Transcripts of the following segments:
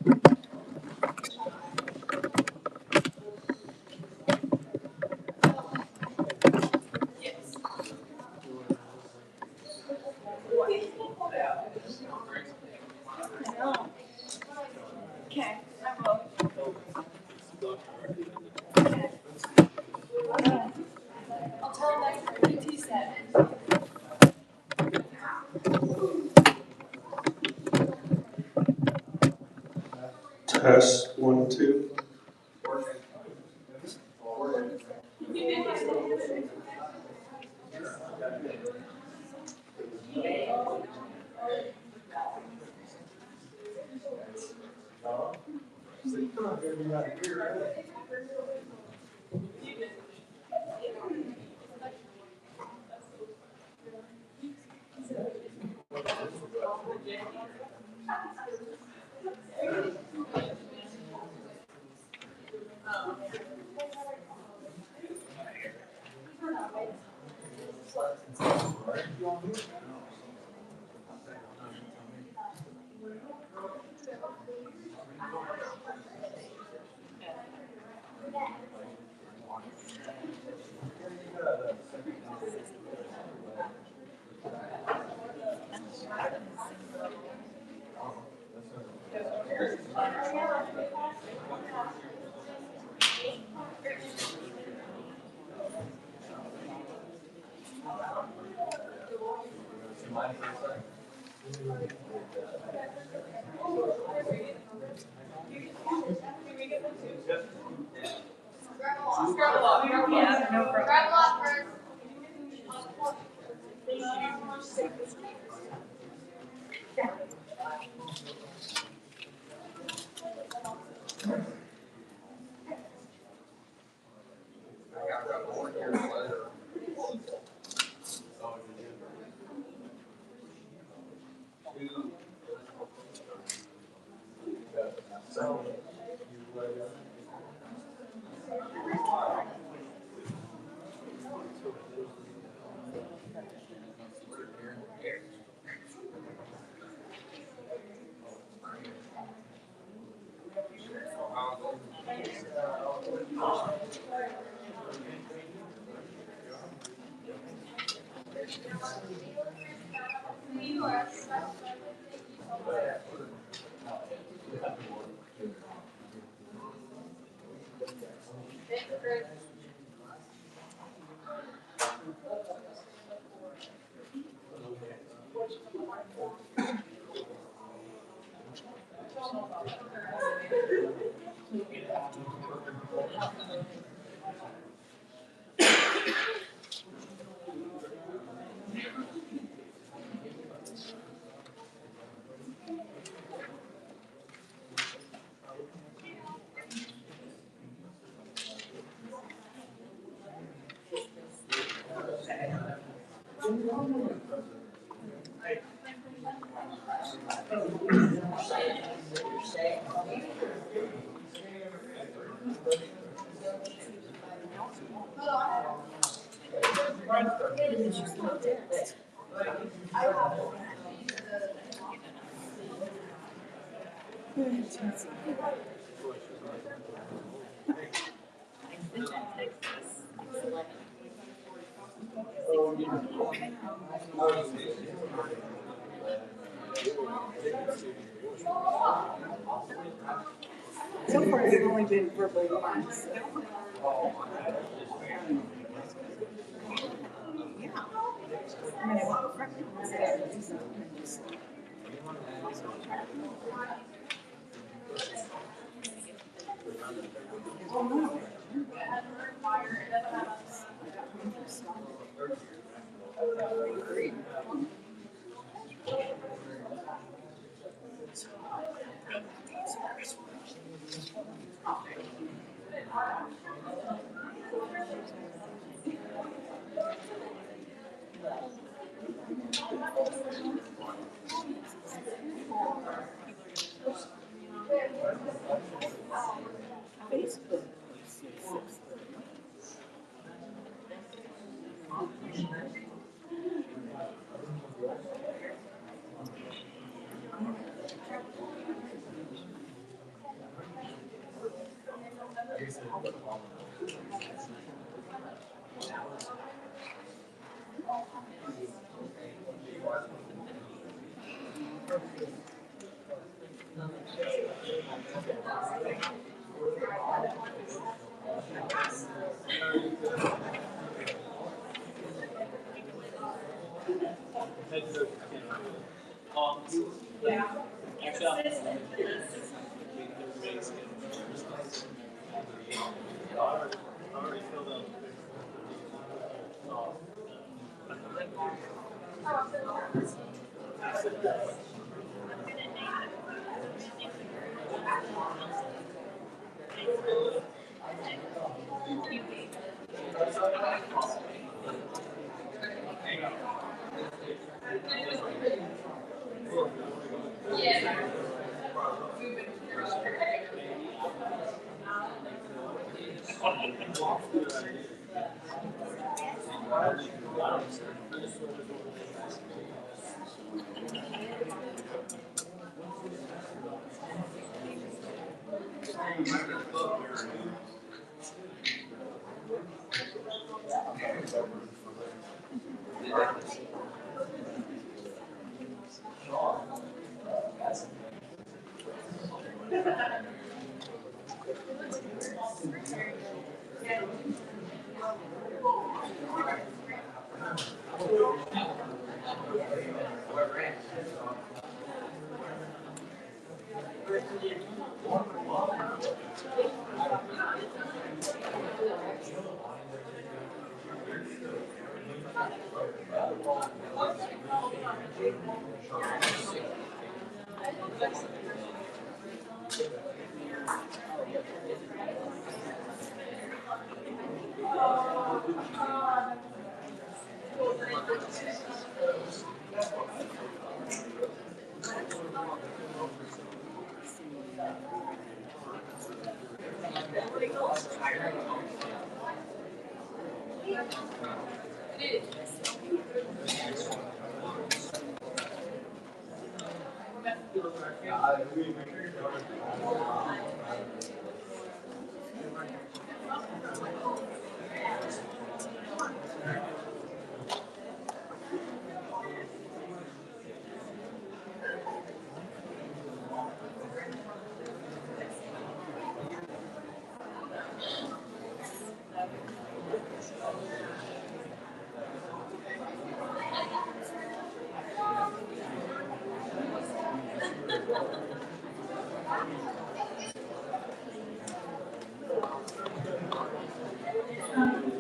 Okay, I will. I'll tell him that your PT said. Test 1, 2. Yeah, no problem. Grab a lot first. So far, it's only been verbal once. Yeah. I mean, I want preference. Facebook.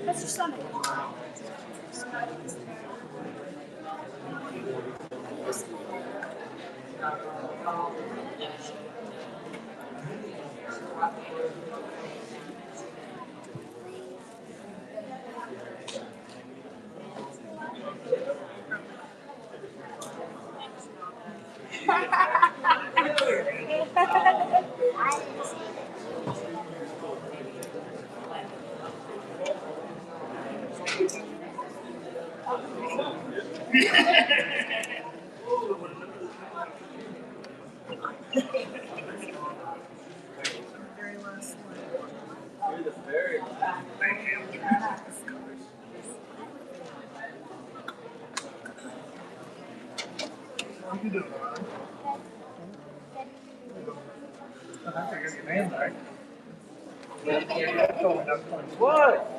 That's your son. What?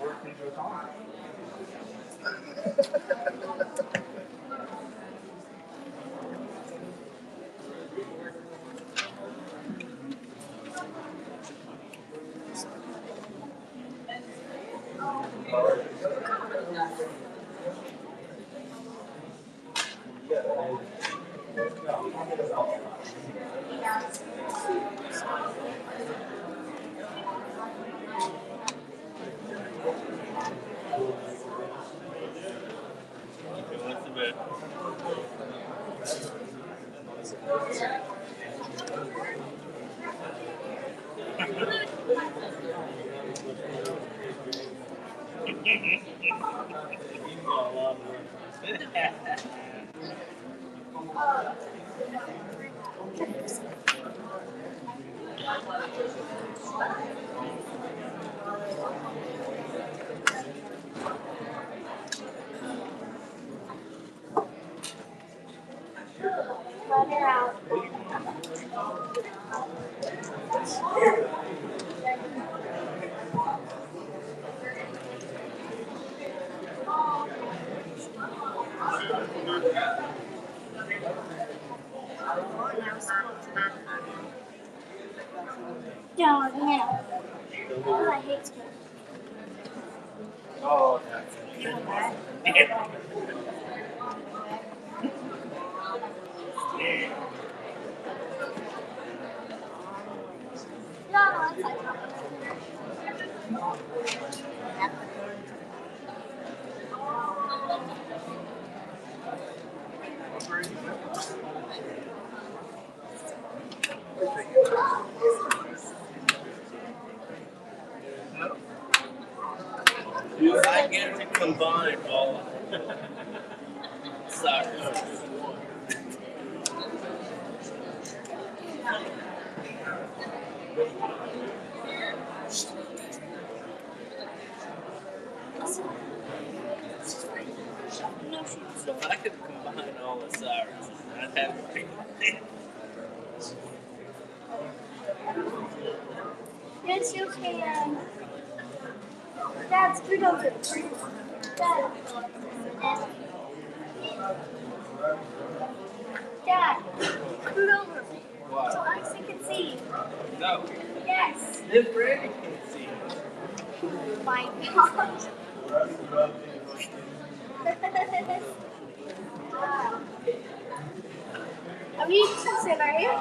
Don't know. Because I hate school. Oh, No, it's like dude, I get to combine all of soccer. So if I could combine all the sirens, I'd have a big yes, you can. Dad, scoot over. Dad. Dad, scoot over. So Alexa can see. No. Yes. If Randy can see. My gosh. Are we sit right here?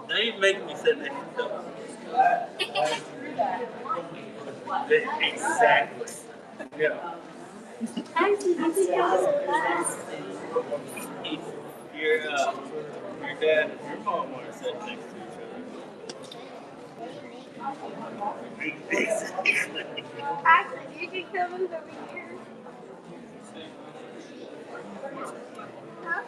They ain't making me sit next to them. Exactly. Yeah. Actually, you can go so fast. Your dad and your mom want to sit next to each other. Exactly. Actually, you can come over here. Huh?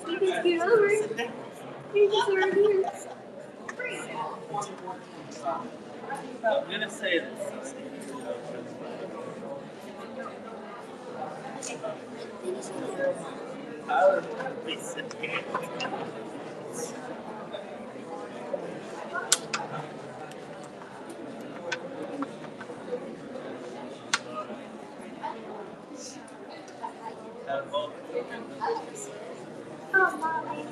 You can scoot over. You can scoot over here. I'm gonna say this. Tyler would be sitting. Oh, mommy.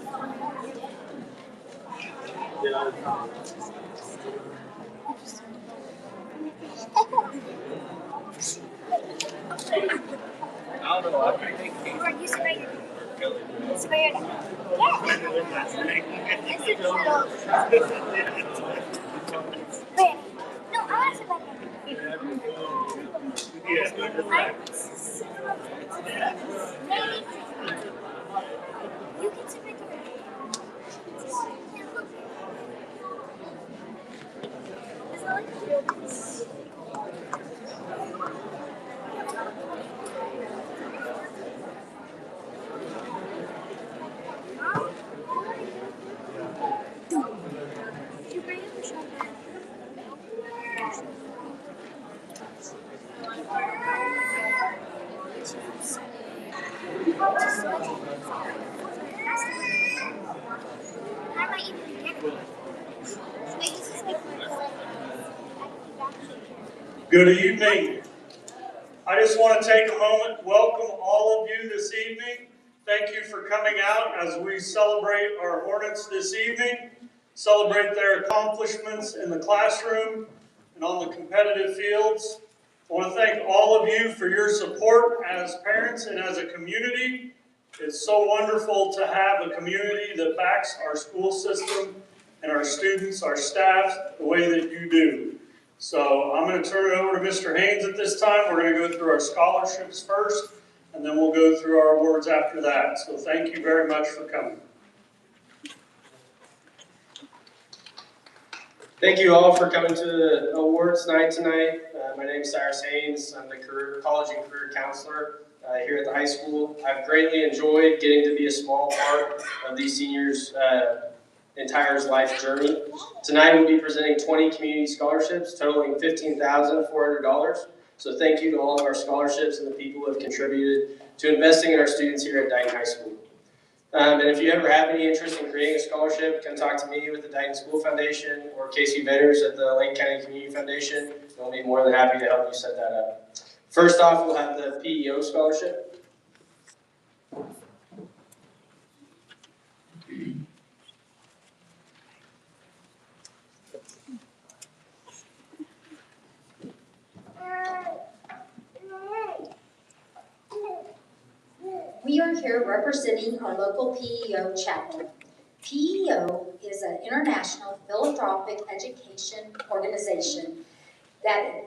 I don't know. I think he Right, you sit right here. really Sit right here. Yeah. I sit Wait. No, I want to sit right here. You can sit right there. Is it like this? You bring it to shoulder. I might even get it. Wait, this is like Good evening. I just want to take a moment, welcome all of you this evening. Thank you for coming out as we celebrate our Hornets this evening, celebrate their accomplishments in the classroom and on the competitive fields. I want to thank all of you for your support as parents and as a community. It's so wonderful to have a community that backs our school system and our students, our staff, the way that you do. So I'm going to turn it over to Mr. Haynes at this time. We're going to go through our scholarships first, and then we'll go through our awards after that. So thank you very much for coming. Thank you all for coming to the awards night tonight. My name is Cyrus Haynes. I'm the college and career counselor here at the high school. I've greatly enjoyed getting to be a small part of these seniors' entire life journey. Tonight we'll be presenting 20 community scholarships totaling $15,400. So thank you to all of our scholarships and the people who have contributed to investing in our students here at Dighton High School. And if you ever have any interest in creating a scholarship, come talk to me with the Dighton School Foundation or Casey Vendors at the Lake County Community Foundation. We'll be more than happy to help you set that up. First off, we'll have the PEO scholarship. We are here representing our local PEO chapter. PEO is an international philanthropic education organization that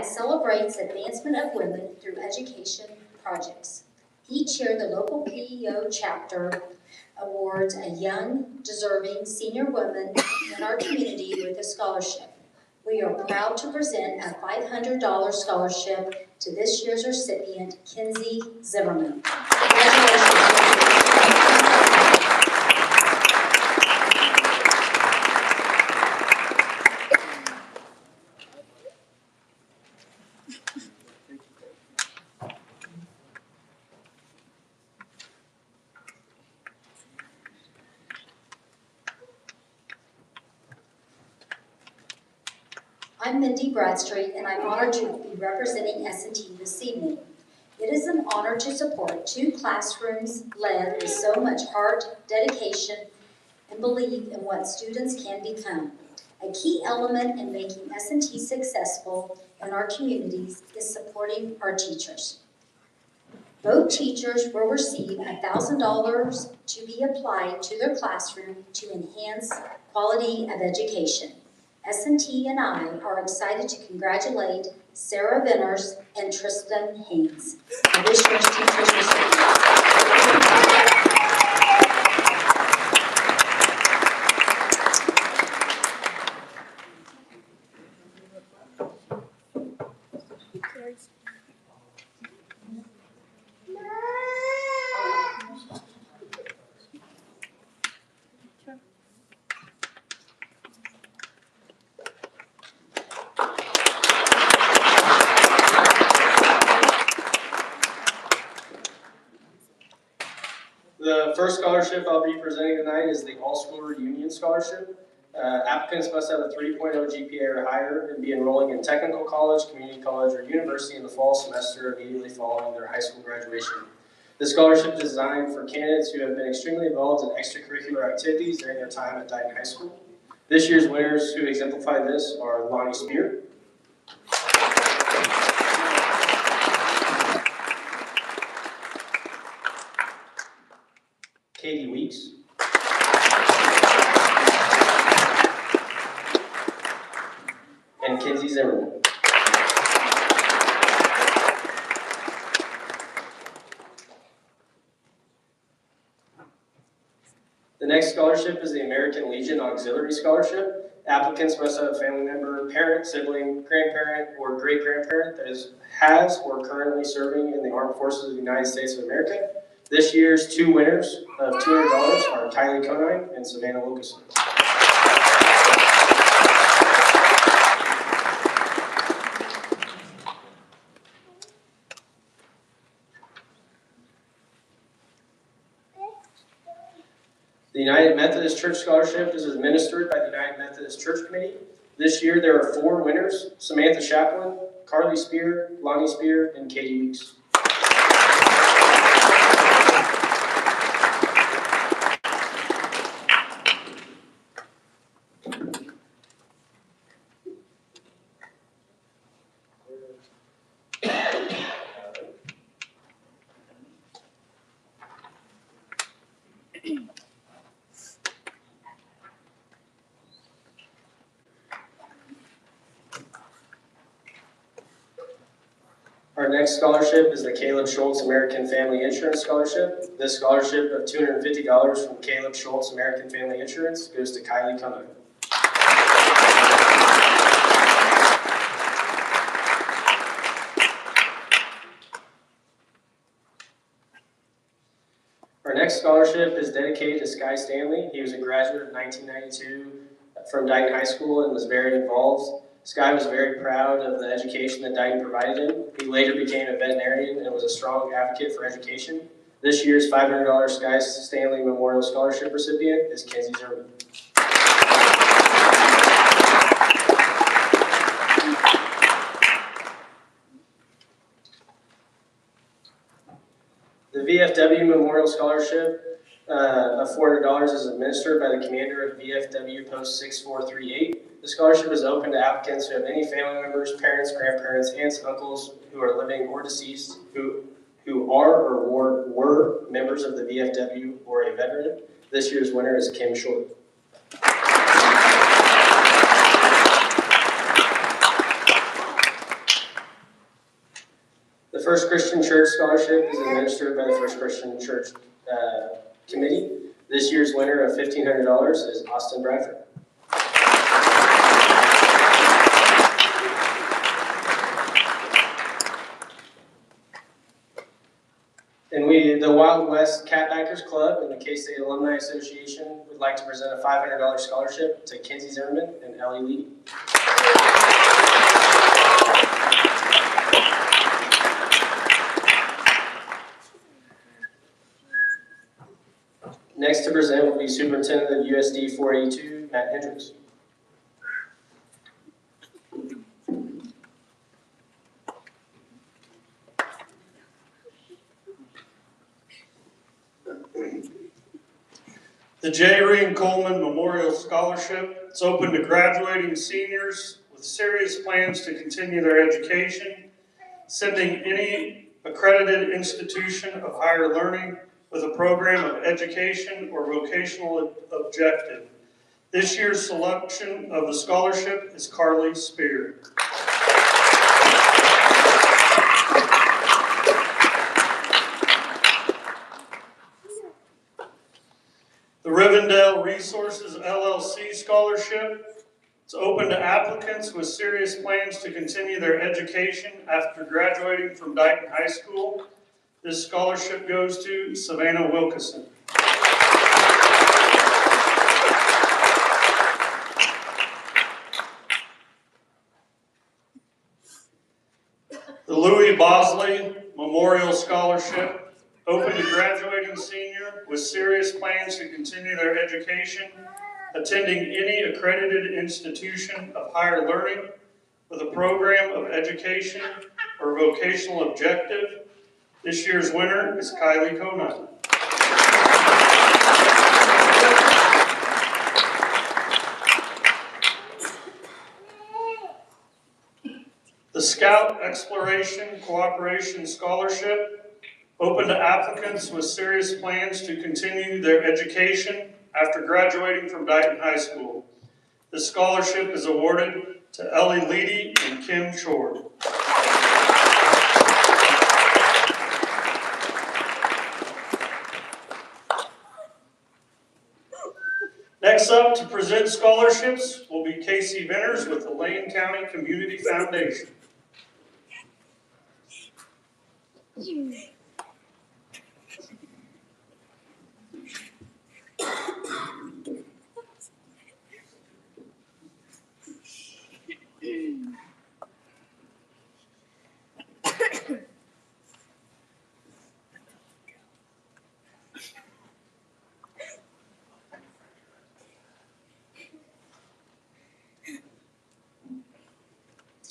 celebrates advancement of women through education projects. Each year, the local PEO chapter awards a young, deserving senior woman in our community with a scholarship. We are proud to present a $500 scholarship to this year's recipient, Kinsey Zimmerman. Congratulations. I'm Mindy Bradstreet, and I'm honored to be representing S&T this evening. It is an honor to support 2 classrooms led with so much heart, dedication, and belief in what students can become. A key element in making S&T successful in our communities is supporting our teachers. Both teachers will receive $1,000 to be applied to their classroom to enhance quality of education. S&T and I are excited to congratulate Sarah Venners and Tristan Haynes, this year's teachers recipients. The first scholarship I'll be presenting tonight is the All-School Reunion Scholarship. Applicants must have a 3.0 GPA or higher and be enrolling in technical college, community college, or university in the fall semester immediately following their high school graduation. This scholarship is designed for candidates who have been extremely involved in extracurricular activities during their time at Dighton High School. This year's winners who exemplify this are Lonnie Spear, Katie Weeks, and Kinsey Zimmerman. The next scholarship is the American Legion Auxiliary Scholarship. Applicants must have a family member, parent, sibling, grandparent, or great-grandparent that has or currently serving in the Armed Forces of the United States of America. This year's 2 winners of $200 are Kylie Conine and Savannah Wilkerson. The United Methodist Church Scholarship is administered by the United Methodist Church Committee. This year there are 4 winners: Samantha Chaplin, Carly Spear, Lonnie Spear, and Katie Weeks. Our next scholarship is the Caleb Schultz American Family Insurance Scholarship. This scholarship of $250 from Caleb Schultz American Family Insurance goes to Kylie Conine. Our next scholarship is dedicated to Sky Stanley. He was a graduate of 1992 from Dighton High School and was very involved. Sky was very proud of the education that Dighton provided him. He later became a veterinarian and was a strong advocate for education. This year's $500 Sky Stanley Memorial Scholarship recipient is Kinsey Zimmerman. The VFW Memorial Scholarship of $400 is administered by the commander of VFW Post 6438. The scholarship is open to applicants who have any family members, parents, grandparents, aunts, uncles who are living or deceased who who are or were members of the VFW or a veteran. This year's winner is Kim Short. The First Christian Church Scholarship is administered by the First Christian Church Committee. This year's winner of $1,500 is Austin Bradford. And the Wild West Catbackers Club and the K-State Alumni Association would like to present a $500 scholarship to Kinsey Zimmerman and Ellie Lee. Next to present will be Superintendent of USD 482, Matt Hendricks. The J. Ream Coleman Memorial Scholarship. It's open to graduating seniors with serious plans to continue their education, sending any accredited institution of higher learning with a program of education or vocational objective. This year's selection of the scholarship is Carly Spear. The Rivendell Resources LLC Scholarship. It's open to applicants with serious plans to continue their education after graduating from Dighton High School. This scholarship goes to Savannah Wilkeson. The Louis Bosley Memorial Scholarship. Open to graduating senior with serious plans to continue their education, attending any accredited institution of higher learning with a program of education or vocational objective. This year's winner is Kylie Conine. The Scout Exploration Cooperation Scholarship. Open to applicants with serious plans to continue their education after graduating from Dighton High School. This scholarship is awarded to Ellie Leedy and Kim Short. Next up to present scholarships will be Casey Venters with the Lane County Community Foundation.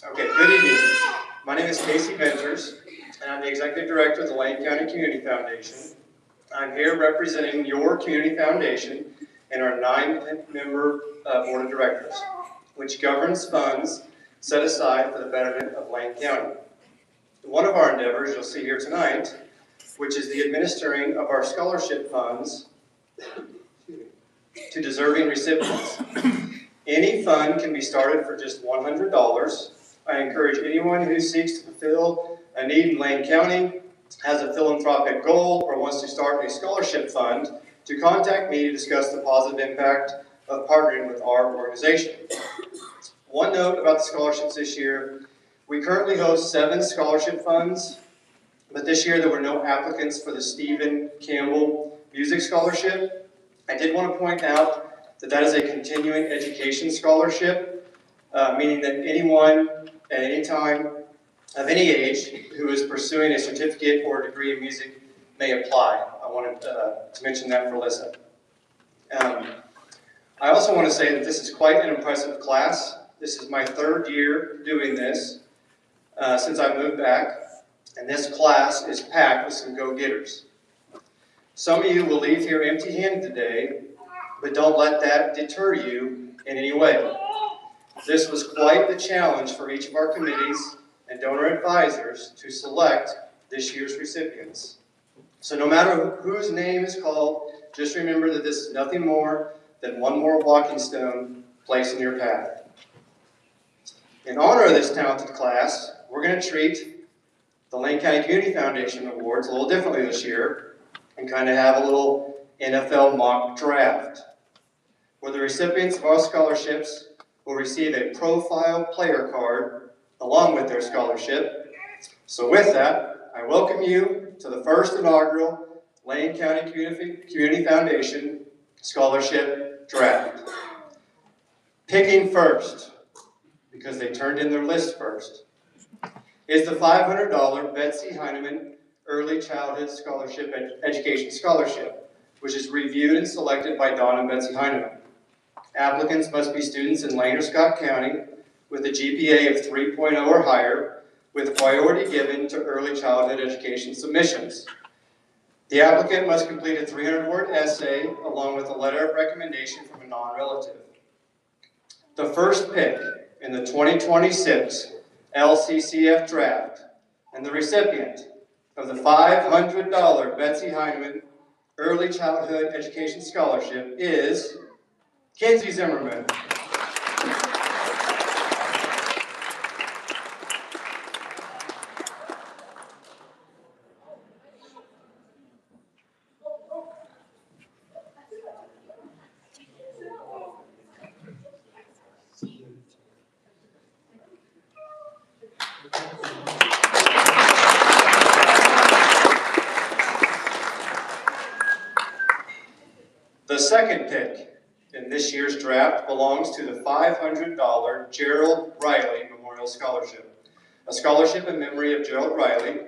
Okay, good evening. My name is Casey Venters, and I'm the Executive Director of the Lane County Community Foundation. I'm here representing your community foundation and our 9-member board of directors, which governs funds set aside for the betterment of Lane County. One of our endeavors you'll see here tonight, which is the administering of our scholarship funds to deserving recipients. Any fund can be started for just $100. I encourage anyone who seeks to fulfill a need in Lane County, has a philanthropic goal, or wants to start a scholarship fund to contact me to discuss the positive impact of partnering with our organization. One note about the scholarships this year, we currently host 7 scholarship funds, but this year there were no applicants for the Stephen Campbell Music Scholarship. I did want to point out that that is a continuing education scholarship, meaning that anyone at any time of any age who is pursuing a certificate or a degree in music may apply. I wanted to mention that for Alyssa. I also want to say that this is quite an impressive class. This is my 3rd year doing this since I moved back, and this class is packed with some go-getters. Some of you will leave here empty-handed today, but don't let that deter you in any way. This was quite the challenge for each of our committees and donor advisors to select this year's recipients. So no matter whose name is called, just remember that this is nothing more than one more walking stone placed in your path. In honor of this talented class, we're going to treat the Lane County Community Foundation Awards a little differently this year and kind of have a little NFL mock draft, where the recipients of our scholarships will receive a profile player card along with their scholarship. So with that, I welcome you to the first inaugural Lane County Community Foundation Scholarship Draft. Picking first, because they turned in their list first, is the $500 Betsy Heineman Early Childhood Scholarship Education Scholarship, which is reviewed and selected by Don and Betsy Heineman. Applicants must be students in Lane or Scott County with a GPA of 3.0 or higher, with priority given to early childhood education submissions. The applicant must complete a 300-word essay along with a letter of recommendation from a non-relative. The first pick in the 2026 LCCF draft and the recipient of the $500 Betsy Heineman Early Childhood Education Scholarship is Kinsey Zimmerman. The second pick in this year's draft belongs to the $500 Gerald Riley Memorial Scholarship, a scholarship in memory of Gerald Riley,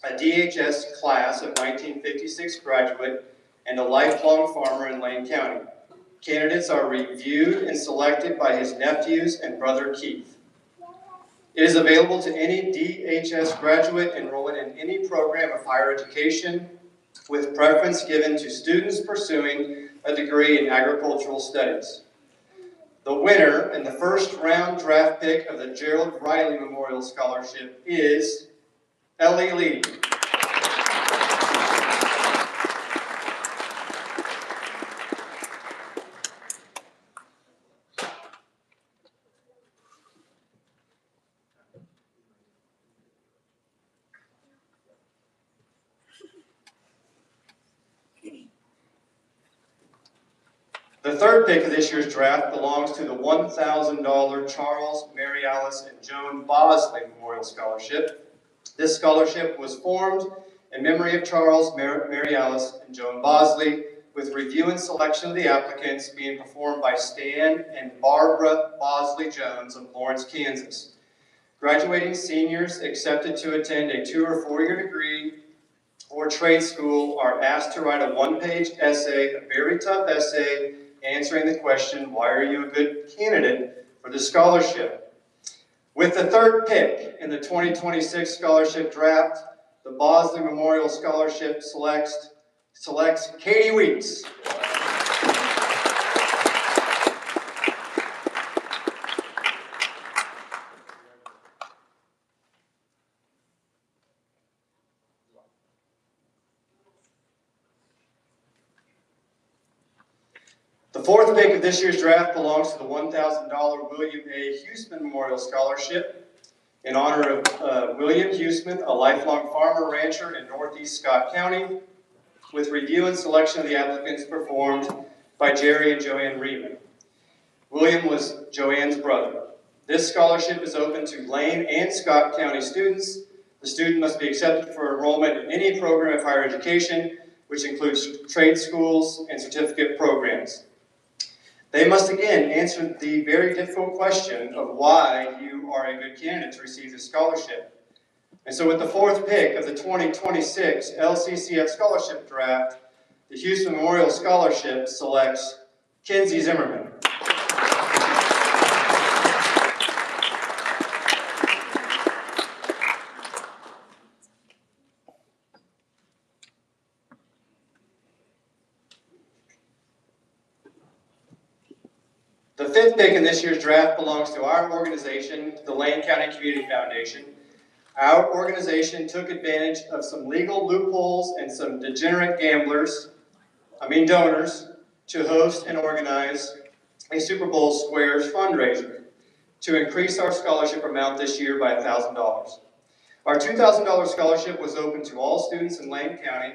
a DHS class of 1956 graduate and a lifelong farmer in Lane County. Candidates are reviewed and selected by his nephews and brother Keith. It is available to any DHS graduate enrolling in any program of higher education, with preference given to students pursuing a degree in agricultural studies. The winner and the first round draft pick of the Gerald Riley Memorial Scholarship is Ellie Lee. The third pick of this year's draft belongs to the $1,000 Charles, Mary Alice, and Joan Bosley Memorial Scholarship. This scholarship was formed in memory of Charles, Mary Alice, and Joan Bosley, with review and selection of the applicants being performed by Stan and Barbara Bosley Jones of Lawrence, Kansas. Graduating seniors accepted to attend a 2- or 4-year degree or trade school are asked to write a 1-page essay, a very tough essay, answering the question, why are you a good candidate for the scholarship? With the third pick in the 2026 scholarship draft, the Bosley Memorial Scholarship selects Katie Weeks. The fourth pick of this year's draft belongs to the $1,000 William A. Huseman Memorial Scholarship in honor of William Huseman, a lifelong farmer rancher in northeast Scott County, with review and selection of the applicants performed by Jerry and Joanne Reedman. William was Joanne's brother. This scholarship is open to Lane and Scott County students. The student must be accepted for enrollment in any program of higher education, which includes trade schools and certificate programs. They must again answer the very difficult question of why you are a good candidate to receive this scholarship. And so with the fourth pick of the 2026 LCCF Scholarship Draft, the Huseman Memorial Scholarship selects Kinsey Zimmerman. The fifth pick in this year's draft belongs to our organization, the Lane County Community Foundation. Our organization took advantage of some legal loopholes and some degenerate donors, to host and organize a Super Bowl Squares fundraiser to increase our scholarship amount this year by $1,000. Our $2,000 scholarship was open to all students in Lane County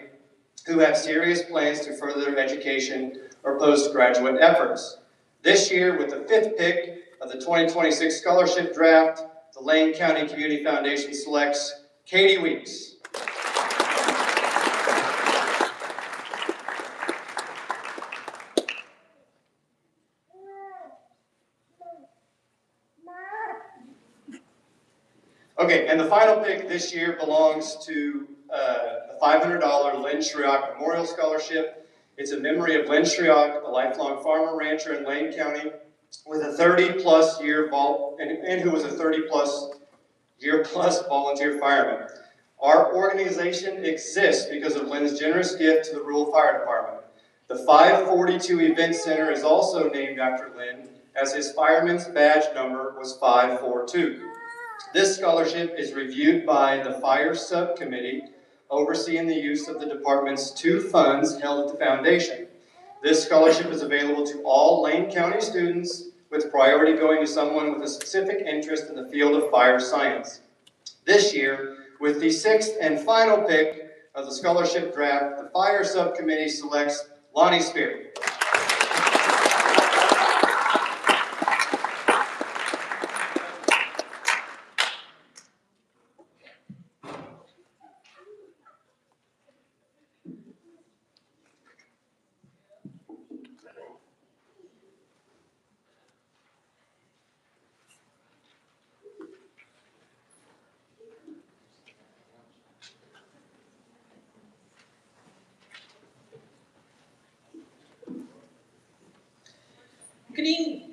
who have serious plans to further their education or postgraduate efforts. This year, with the 5th pick of the 2026 scholarship draft, the Lane County Community Foundation selects Katie Weeks. Okay, and the final pick this year belongs to the $500 Lynn Shryock Memorial Scholarship. It's in memory of Lynn Shryock, a lifelong farmer rancher in Lane County, with a 30-plus year and who was a 30-plus year volunteer fireman. Our organization exists because of Lynn's generous gift to the rural fire department. The 542 Event Center is also named after Lynn, as his fireman's badge number was 542. This scholarship is reviewed by the Fire Subcommittee, overseeing the use of the department's 2 funds held at the foundation. This scholarship is available to all Lane County students, with priority going to someone with a specific interest in the field of fire science. This year, with the 6th and final pick of the scholarship draft, the Fire Subcommittee selects Lonnie Spear.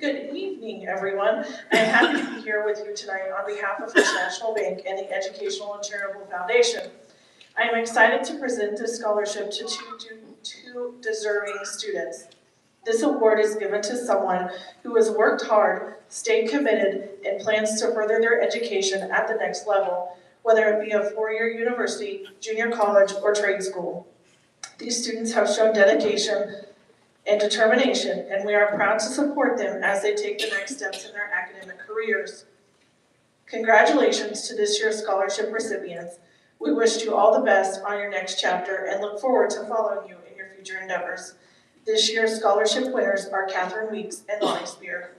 Good evening, everyone. I'm happy to be here with you tonight on behalf of First National Bank and the Educational and Charitable Foundation. I am excited to present this scholarship to two deserving students. This award is given to someone who has worked hard, stayed committed, and plans to further their education at the next level, whether it be a 4-year university, junior college, or trade school. These students have shown dedication and determination, and we are proud to support them as they take the next steps in their academic careers. Congratulations to this year's scholarship recipients. We wish you all the best on your next chapter and look forward to following you in your future endeavors. This year's scholarship winners are Catherine Weeks and Lonnie Spear.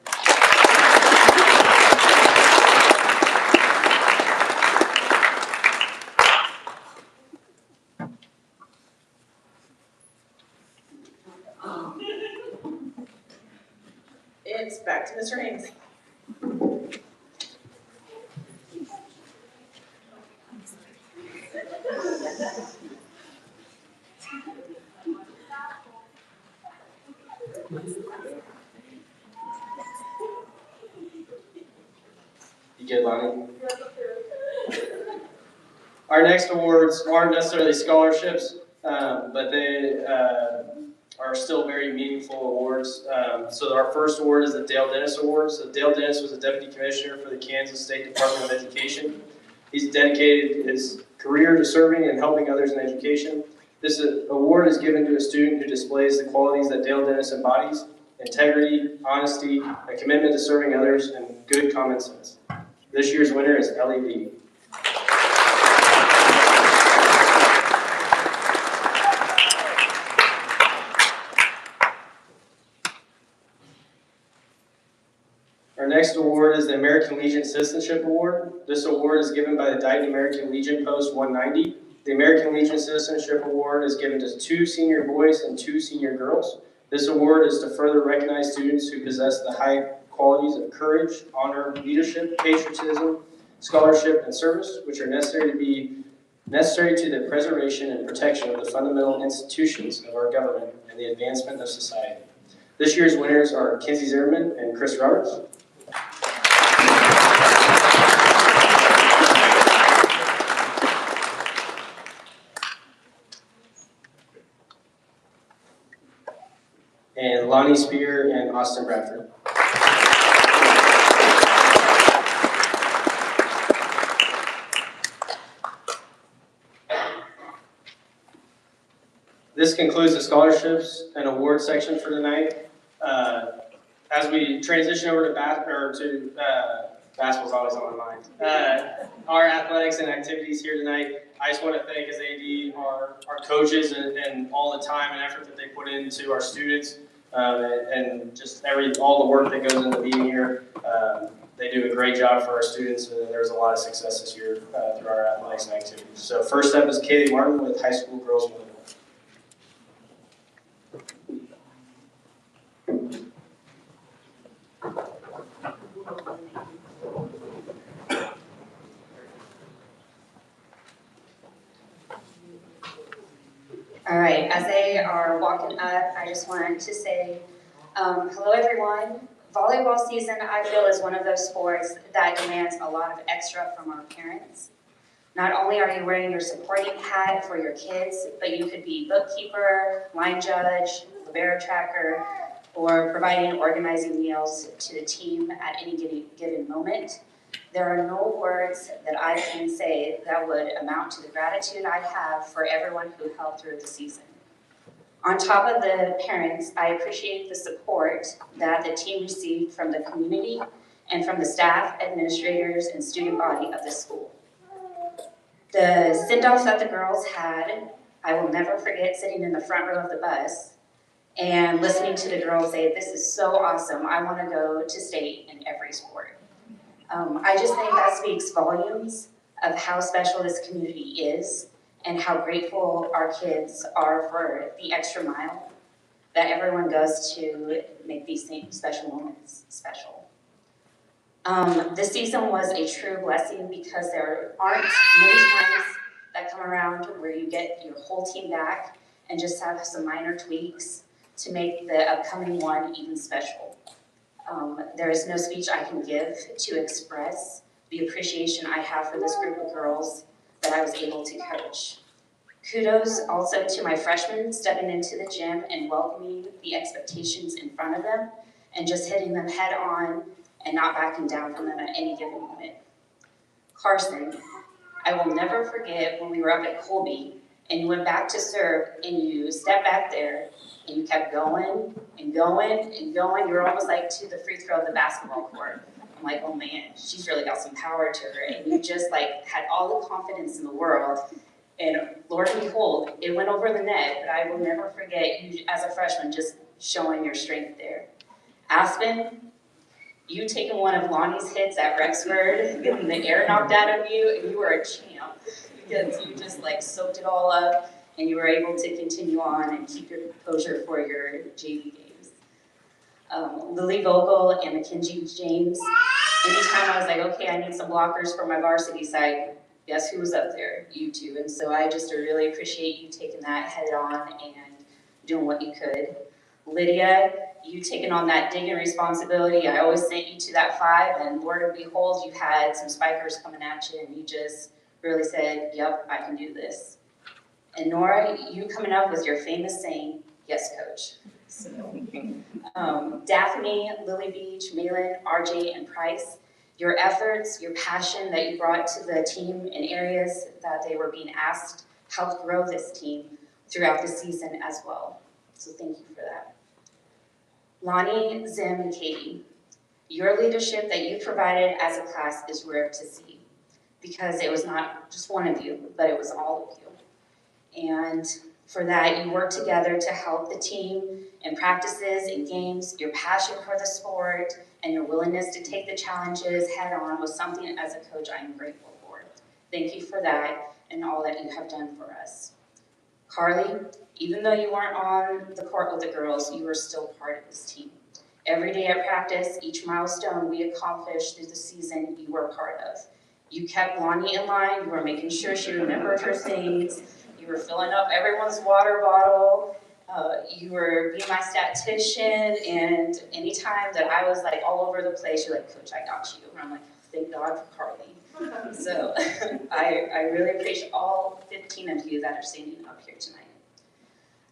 It's back to Mr. Haynes. You good, Lonnie? Our next awards aren't necessarily scholarships, but they are still very meaningful awards. So our first award is the Dale Dennis Award. So Dale Dennis was a Deputy Commissioner for the Kansas State Department of Education. He's dedicated his career to serving and helping others in education. This award is given to a student who displays the qualities that Dale Dennis embodies: integrity, honesty, a commitment to serving others, and good common sense. This year's winner is Ellie Lee. Our next award is the American Legion Citizenship Award. This award is given by the Dighton American Legion Post 190. The American Legion Citizenship Award is given to 2 senior boys and 2 senior girls. This award is to further recognize students who possess the high qualities of courage, honor, leadership, patriotism, scholarship, and service, which are necessary to the preservation and protection of the fundamental institutions of our government and the advancement of society. This year's winners are Kinsey Zimmerman and Chris Roberts. And Lonnie Spear and Austin Bradford. This concludes the scholarships and awards section for tonight. As we transition over to basketball's always on my mind. Our athletics and activities here tonight, I just want to thank as AD our coaches and all the time and effort that they put into our students and just all the work that goes into being here. They do a great job for our students, and there's a lot of success this year through our athletics and activities. So first up is Katie Martin with high school girls volleyball. All right, as they are walking up, I just wanted to say, hello everyone. Volleyball season, I feel, is one of those sports that demands a lot of extra from our parents. Not only are you wearing your supporting hat for your kids, but you could be bookkeeper, line judge, libero tracker, or providing and organizing meals to the team at any given moment. There are no words that I can say that would amount to the gratitude I have for everyone who helped through the season. On top of the parents, I appreciate the support that the team received from the community and from the staff, administrators, and student body of the school. The send-offs that the girls had, I will never forget sitting in the front row of the bus and listening to the girls say, "This is so awesome, I want to go to state in every sport." I just think that speaks volumes of how special this community is and how grateful our kids are for the extra mile that everyone goes to make these special moments special. The season was a true blessing because there aren't many times that come around where you get your whole team back and just have some minor tweaks to make the upcoming one even special. There is no speech I can give to express the appreciation I have for this group of girls that I was able to coach. Kudos also to my freshmen stepping into the gym and welcoming the expectations in front of them and just hitting them head on and not backing down from them at any given moment. Carson, I will never forget when we were up at Colby and you went back to serve and you stepped back there and you kept going and going and going. You were almost like to the free throw of the basketball court. I'm like, oh man, she's really got some power to her. And you just like had all the confidence in the world. And Lord and behold, it went over the net, but I will never forget you as a freshman just showing your strength there. Aspen, you taking one of Lonnie's hits at Rexford, getting the air knocked out of you, and you were a champ because you just like soaked it all up and you were able to continue on and keep your composure for your JV games. Lily Vogel and Mackenzie James, anytime I was like, okay, I need some blockers for my varsity side, guess who was up there? You two. And so I just really appreciate you taking that head on and doing what you could. Lydia, you taking on that digging responsibility. I always sent you to that 5, and Lord and behold, you had some spikers coming at you, and you just really said, yep, I can do this. And Nora, you coming up with your famous saying, yes, coach. So, Daphne, Lily Beach, Malin, RJ, and Price, your efforts, your passion that you brought to the team in areas that they were being asked helped grow this team throughout the season as well. So thank you for that. Lonnie, Zim, and Katie, your leadership that you provided as a class is rare to see because it was not just one of you, but it was all of you. And for that, you worked together to help the team in practices and games. Your passion for the sport and your willingness to take the challenges head on was something as a coach I'm grateful for. Thank you for that and all that you have done for us. Carly, even though you weren't on the court with the girls, you were still part of this team. Every day at practice, each milestone we accomplished through the season, you were part of. You kept Lonnie in line, you were making sure she remembered her things, you were filling up everyone's water bottle, you were being my statistician, and anytime that I was like all over the place, you're like, Coach, I got you. And I'm like, thank God for Carly. So I really appreciate all 15 of you that are standing up here tonight.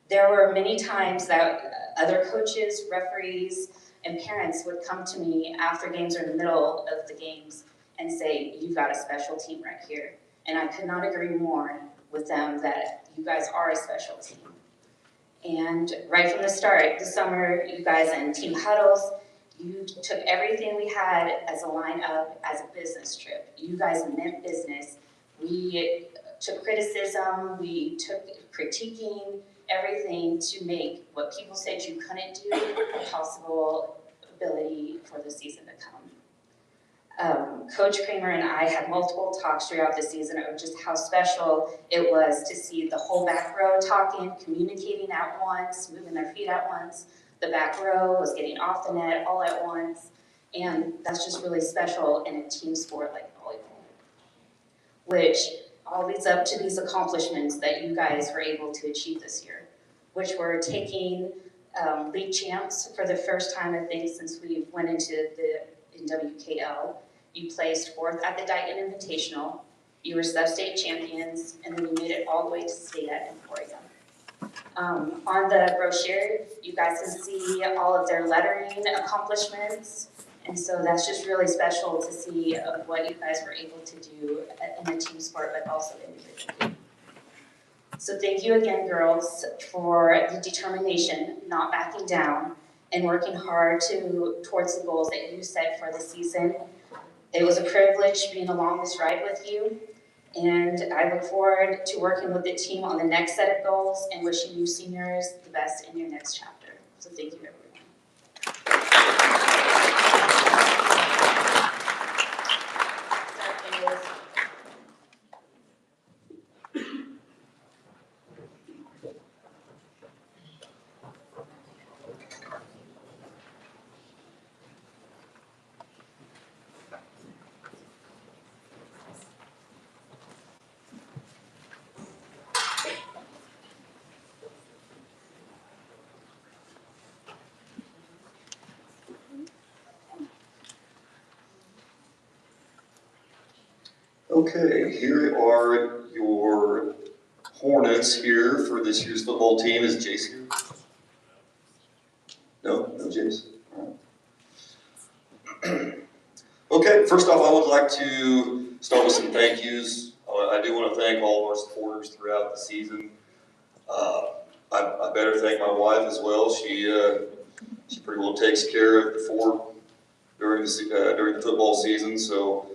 There were many times that other coaches, referees, and parents would come to me after games or in the middle of the games and say, you've got a special team right here. And I could not agree more with them that you guys are a special team. And right from the start, this summer, you guys in team huddles, you took everything we had as a lineup as a business trip. You guys meant business. We took criticism, we took critiquing, everything to make what people said you couldn't do a possible ability for the season to come. Coach Kramer and I had multiple talks throughout the season of just how special it was to see the whole back row talking, communicating at once, moving their feet at once. The back row was getting off the net all at once, and that's just really special in a team sport like volleyball, which all leads up to these accomplishments that you guys were able to achieve this year, which were taking league champs for the first time, I think, since we went into the WKL. You placed 4th at the Dighton Invitational, you were sub-state champions, and then you made it all the way to state at Emporia. On the brochure, you guys can see all of their lettering accomplishments, and so that's just really special to see what you guys were able to do in a team sport, but also individually. So thank you again, girls, for the determination, not backing down, and working hard towards the goals that you set for the season. It was a privilege being along this ride with you, and I look forward to working with the team on the next set of goals and wishing you seniors the best in your next chapter. So thank you, everyone. Okay, here are your Hornets here for this year's football team. Is Jace here? No Jace? All right. Okay, first off, I would like to start with some thank yous. I do want to thank all of our supporters throughout the season. I better thank my wife as well. She pretty well takes care of the fort during the football season, so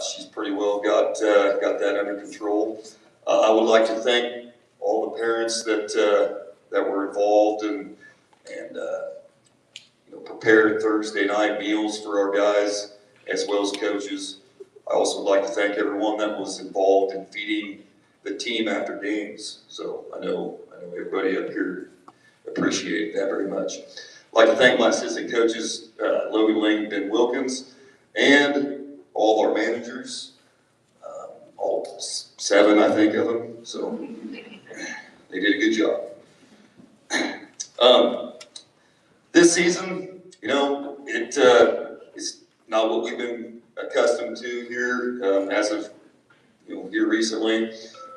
she's pretty well got that under control. I would like to thank all the parents that were involved and prepared Thursday night meals for our guys, as well as coaches. I also would like to thank everyone that was involved in feeding the team after games. So I know everybody up here appreciated that very much. I'd like to thank my assistant coaches, Logan Ling and Ben Wilkins, and all of our managers, all 7, I think, of them. So they did a good job. This season, it's not what we've been accustomed to here as of here recently,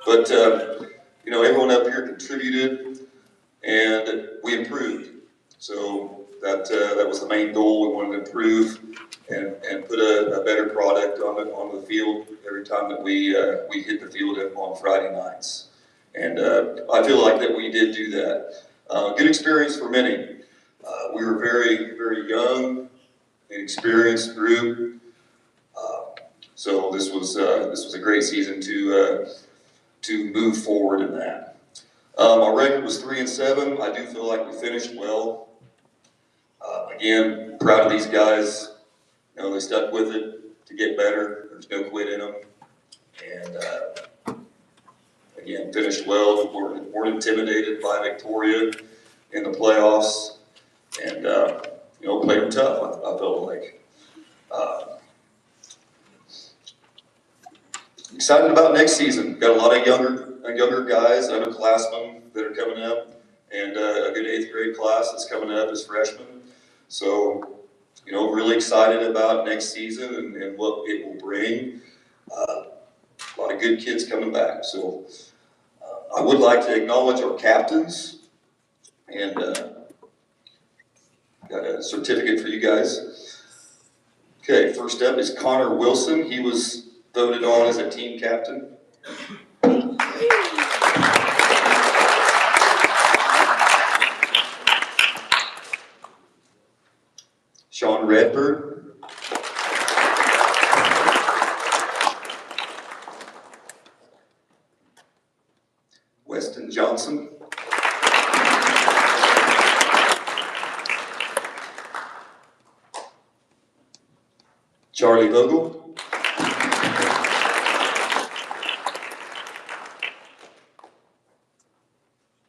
but everyone up here contributed and we improved. So that was the main goal. We wanted to improve and put a better product on the field every time that we hit the field on Friday nights. And I feel like that we did do that. Good experience for many. We were very, very young, inexperienced group. So this was a great season to move forward in that. Our record was 3-7. I do feel like we finished well. Again, proud of these guys. They stuck with it to get better. There's no quit in them. And again, finished well. Weren't intimidated by Victoria in the playoffs. And played them tough, I felt like. Excited about next season. Got a lot of younger guys, underclassmen that are coming up, and a good 8th grade class that's coming up as freshmen. So, really excited about next season and what it will bring. A lot of good kids coming back. So, I would like to acknowledge our captains, and got a certificate for you guys. Okay, first up is Connor Wilson. He was voted on as a team captain. Austin Redford. Weston Johnson. Charlie Vogel.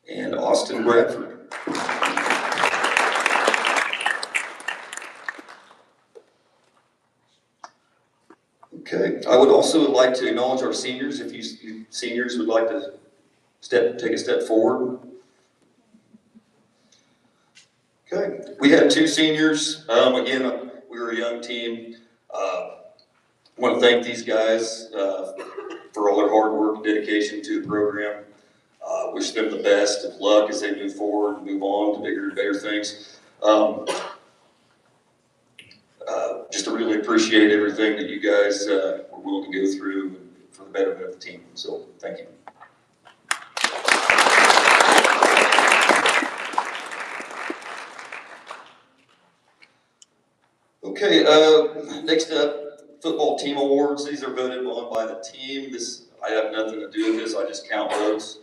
And Austin Bradford. Okay, I would also like to acknowledge our seniors. If you seniors would like to take a step forward. Okay, we had 2 seniors. Again, we were a young team. I want to thank these guys for all their hard work and dedication to the program. Wish them the best of luck as they move forward and move on to bigger and better things. Just to really appreciate everything that you guys were willing to go through for the betterment of the team. So, thank you. Okay, next up, football team awards. These are voted on by the team. I have nothing to do with this. I just count votes.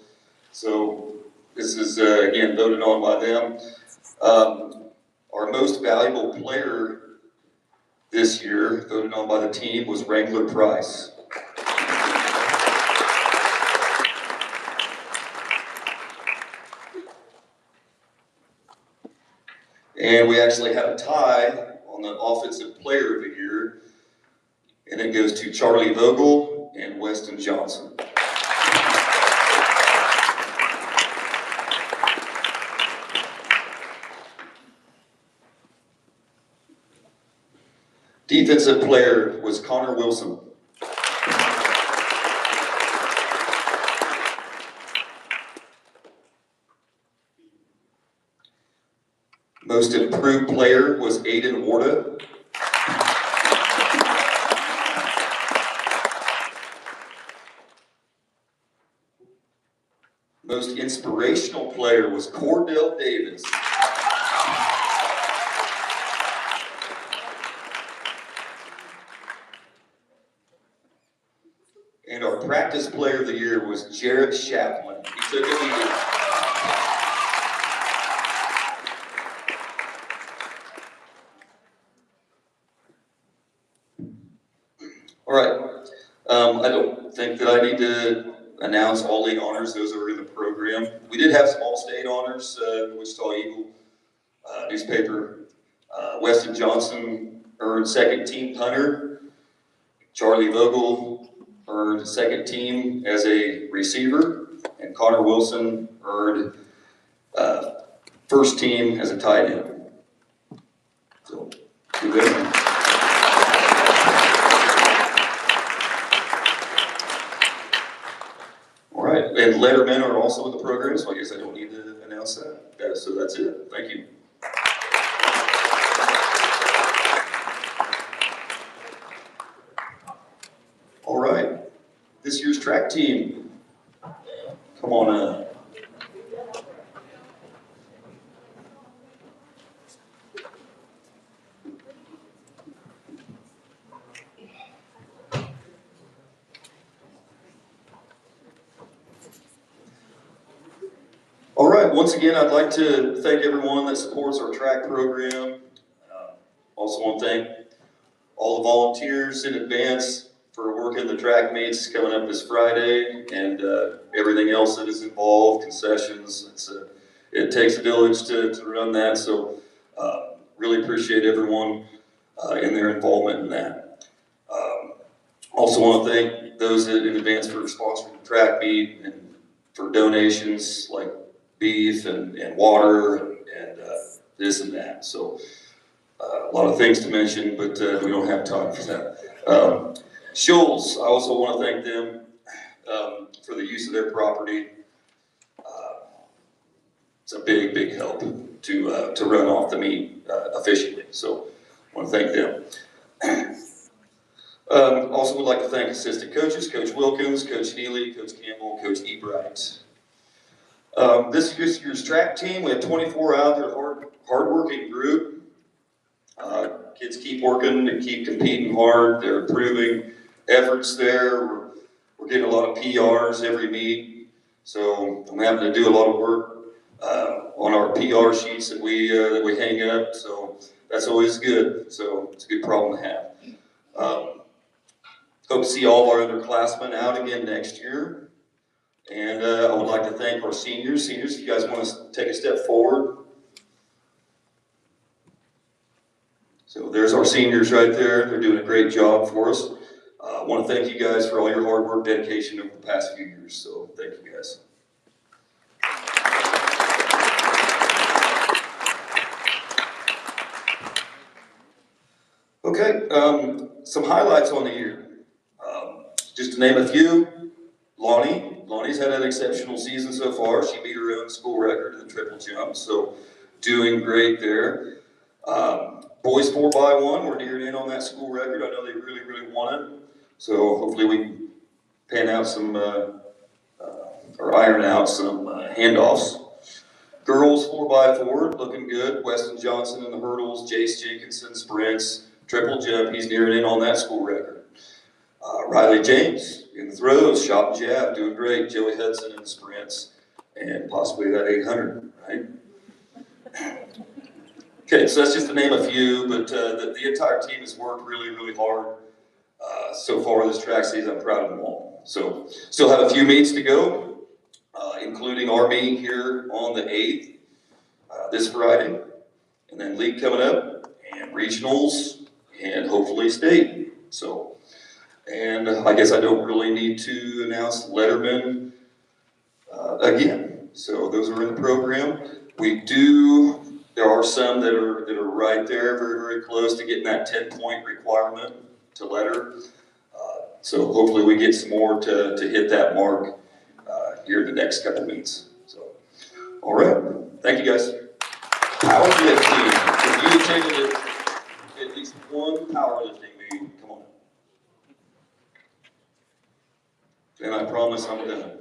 So this is, again, voted on by them. Our most valuable player this year, voted on by the team, was Wrangler Price. And we actually have a tie on the offensive player of the year, and it goes to Charlie Vogel and Weston Johnson. Defensive player was Connor Wilson. Most improved player was Aiden Orta. Most inspirational player was Cordell Davis. And our practice player of the year was Jared Chaplin. He took a knee. All right. I don't think that I need to announce all 8 honors. Those are in the program. We did have some all-state honors. Wichita Eagle newspaper. Weston Johnson earned second team punter. Charlie Vogel earned second team as a receiver. And Connor Wilson earned first team as a tight end. So, good. All right, and lettermen are also in the program, so I guess I don't need to announce that. So that's it. Thank you. All right, this year's track team. Come on up. All right, once again, I'd like to thank everyone that supports our track program. Also want to thank all the volunteers in advance for working the track meets coming up this Friday and everything else that is involved, concessions. It takes a village to run that, so really appreciate everyone in their involvement in that. Also want to thank those in advance for sponsoring the track meet and for donations like beef and water and this and that. So a lot of things to mention, but we don't have time for that. Shoals, I also want to thank them for the use of their property. It's a big, big help to run off the meet efficiently. So I want to thank them. Also would like to thank assistant coaches, Coach Wilkins, Coach Neely, Coach Campbell, Coach Ebright. This year's track team, we have 24 out there, hard-working group. Kids keep working and keep competing hard. They're improving efforts there. We're getting a lot of PRs every meet. So I'm having to do a lot of work on our PR sheets that we hang up. So that's always good. So it's a good problem to have. Hope to see all of our underclassmen out again next year. And I would like to thank our seniors. Seniors, if you guys want to take a step forward. So there's our seniors right there. They're doing a great job for us. I want to thank you guys for all your hard work, dedication over the past few years. So thank you guys. Okay, some highlights on the year. Just to name a few, Lonnie's had an exceptional season so far. She beat her own school record in the triple jump, so doing great there. Boys 4x1, we're nearing in on that school record. I know they really, really want it. So hopefully we can pan out some, or iron out some handoffs. Girls 4x4, looking good. Weston Johnson in the hurdles, Jace Jenkinson sprints, triple jump, he's nearing in on that school record. Riley James in the throws, shot and jab, doing great. Joey Hudson in the sprints, and possibly that 800, right? Okay, so that's just to name a few, but the entire team has worked really, really hard so far this track season. I'm proud of them all. So still have a few meets to go, including our meet here on the 8th, this Friday, and then league coming up, and regionals, and hopefully state. So. And I guess I don't really need to announce Letterman again. So those are in the program. There are some that are right there, very, very close to getting that 10-point requirement to letter. So hopefully we get some more to hit that mark here the next couple meets. So, all right. Thank you guys. Powerlifting. If you attended at least one powerlifting meet, come on. And I promise I'm done.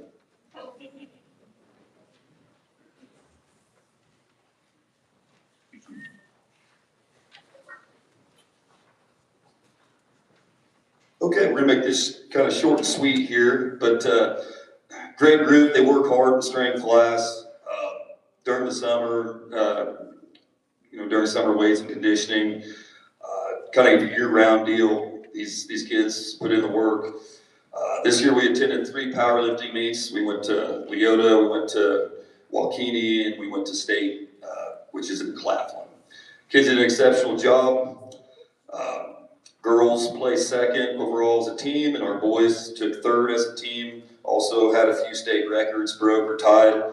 Okay, we're gonna make this kind of short and sweet here, but great group. They work hard in strength class during the summer. During summer weights and conditioning, kind of a year-round deal. These kids put in the work. This year we attended 3 powerlifting meets. We went to Leota, we went to Waukene, and we went to state, which is in Claflin. Kids did an exceptional job. Girls placed second overall as a team, and our boys took third as a team. Also had a few state records, broke or tied.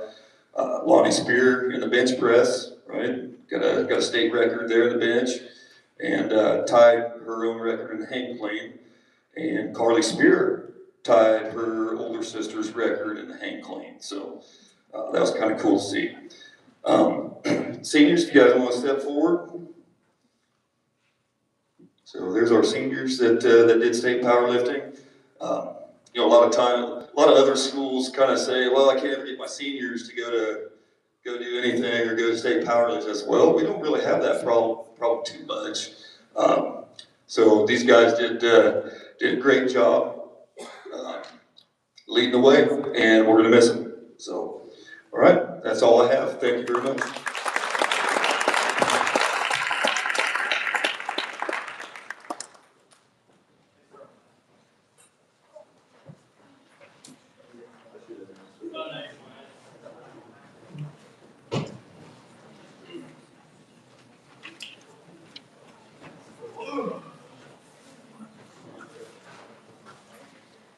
Lonnie Spear in the bench press, right? Got a state record there in the bench, and tied her own record in the hang clean. And Carly Spear tied her older sister's record in the hang clean. So that was kind of cool to see. Seniors, if you guys want to step forward. So there's our seniors that did state powerlifting. A lot of other schools kind of say, well, I can't ever get my seniors to go do anything or go to state powerlifting. I said, well, we don't really have that problem too much. So these guys did a great job leading the way, and we're gonna miss them. So, all right, that's all I have. Thank you very much.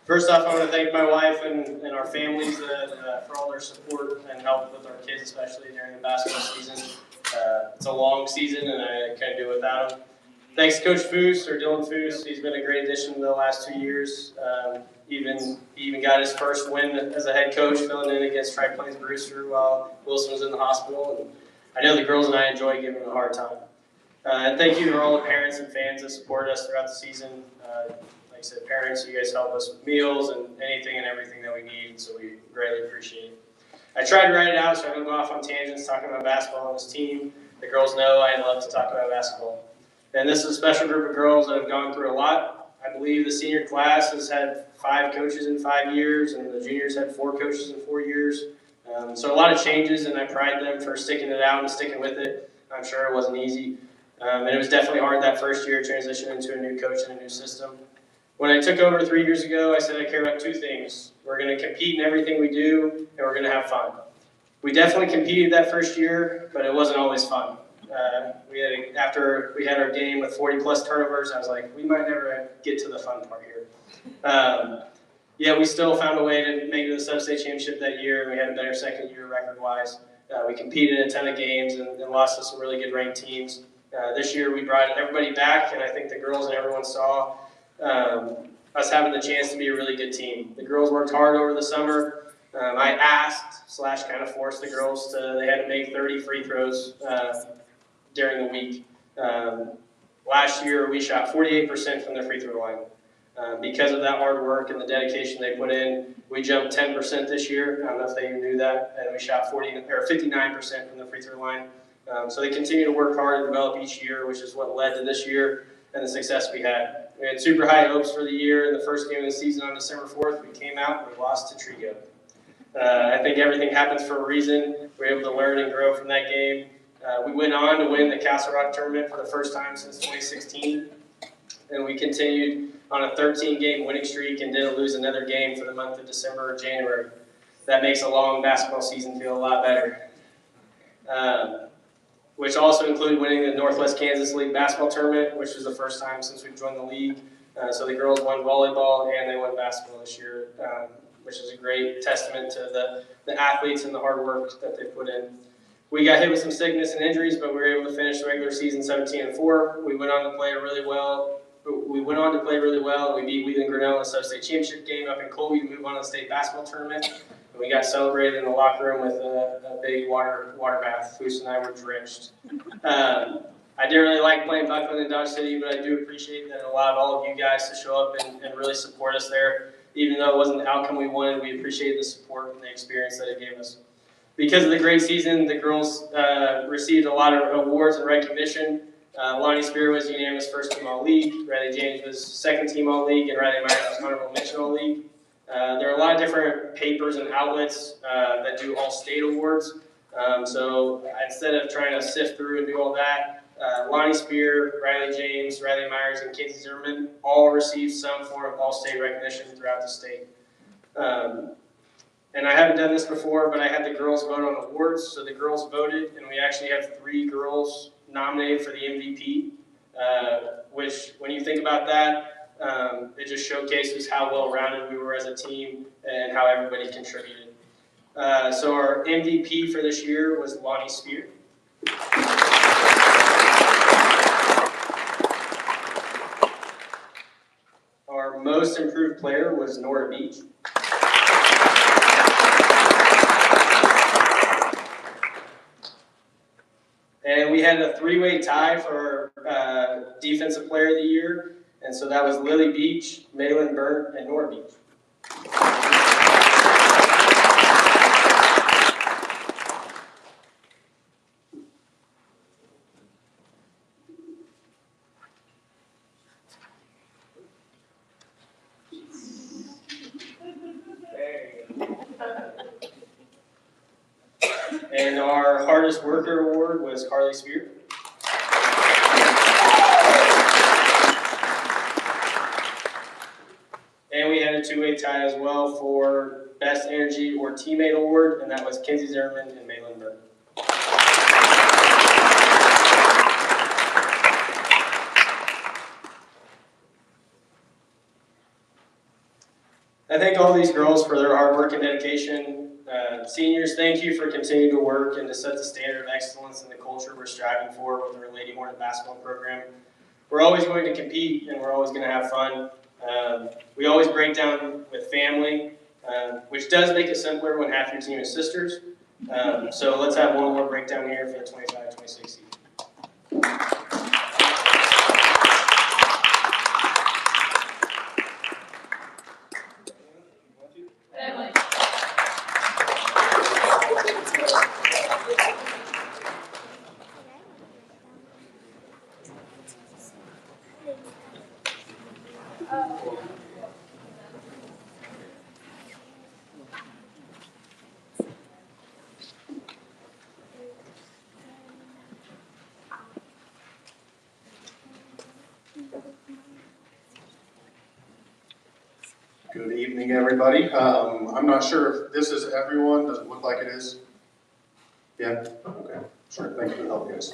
First off, I want to thank my wife and our families for all their support and help with our kids, especially during the basketball season. It's a long season, and I couldn't do it without them. Thanks to Coach Foose, or Dylan Foose. He's been a great addition the last 2 years. He even got his first win as a head coach, filling in against Tri Plains Brewster while Wilson was in the hospital. And I know the girls and I enjoy giving him a hard time. And thank you to all the parents and fans that supported us throughout the season. Like I said, parents, you guys help us with meals and anything and everything that we need, so we greatly appreciate it. I tried to write it out so I don't go off on tangents talking about basketball and this team. The girls know I love to talk about basketball. And this is a special group of girls that have gone through a lot. I believe the senior class has had 5 coaches in 5 years, and the juniors had 4 coaches in 4 years. So a lot of changes, and I pride them for sticking it out and sticking with it. I'm sure it wasn't easy. And it was definitely hard that first year, transitioning into a new coach and a new system. When I took over 3 years ago, I said I care about 2 things. We're going to compete in everything we do, and we're going to have fun. We definitely competed that first year, but it wasn't always fun. After we had our game with 40-plus turnovers, I was like, we might never get to the fun part here. Yeah, we still found a way to make it to the sub-state championship that year, and we had a better second year record-wise. We competed in a ton of games and lost to some really good ranked teams. This year we brought everybody back, and I think the girls and everyone saw us having the chance to be a really good team. The girls worked hard over the summer. I asked / kind of forced the girls they had to make 30 free throws during the week. Last year we shot 48% from the free throw line. Because of that hard work and the dedication they put in, we jumped 10% this year. I don't know if they even knew that, and we shot 59% from the free throw line. So they continue to work hard and develop each year, which is what led to this year and the success we had. We had super high hopes for the year. In the first game of the season on December 4th, we came out and we lost to Trigo. I think everything happens for a reason. We were able to learn and grow from that game. We went on to win the Castle Rock tournament for the first time since 2016, and we continued on a 13-game winning streak and didn't lose another game for the month of December or January. That makes a long basketball season feel a lot better. Which also included winning the Northwest Kansas League basketball tournament, which was the first time since we've joined the league. So the girls won volleyball and they won basketball this year, which is a great testament to the athletes and the hard work that they put in. We got hit with some sickness and injuries, but we were able to finish the regular season 17-4. We went on to play really well. We beat Wheeling Grinnell in the sub-state championship game up in Colby to move on to the state basketball tournament. And we got celebrated in the locker room with a big water bath. Foose and I were drenched. I didn't really like playing Buckland and Dodge City, but I do appreciate that it allowed all of you guys to show up and really support us there. Even though it wasn't the outcome we wanted, we appreciated the support and the experience that it gave us. Because of the great season, the girls received a lot of awards and recognition. Lonnie Spear was unanimous first team All-League, Riley James was second team All-League, and Riley Myers was honorable mention All-League. There are a lot of different papers and outlets that do all-state awards. So instead of trying to sift through and do all that, Lonnie Spear, Riley James, Riley Myers, and Kinsey Zimmerman all received some form of all-state recognition throughout the state. And I haven't done this before, but I had the girls vote on awards. So the girls voted, and we actually have 3 girls nominated for the MVP, which when you think about that, it just showcases how well-rounded we were as a team and how everybody contributed. So our MVP for this year was Lonnie Spear. Our most improved player was Nora Beach. And we had a 3-way tie for Defensive Player of the Year, and so that was Lily Beach, Malin Burnt, and Nora Beach. And our hardest worker award was Carly Spear. And we had a 2-way tie as well for Best Energy or Teammate Award, and that was Kinsey Zimmerman and Malin Burke. I thank all these girls for their hard work and dedication. Seniors, thank you for continuing to work and to set the standard of excellence and the culture we're striving for with our Lady Hornet basketball program. We're always going to compete and we're always going to have fun. We always break down with family, which does make it simpler when half your team is sisters. So let's have one more breakdown here for the 25-26 season. Good evening, everybody. I'm not sure if this is everyone. Does it look like it is? Yeah? Okay. Sure. Thank you for the help, guys.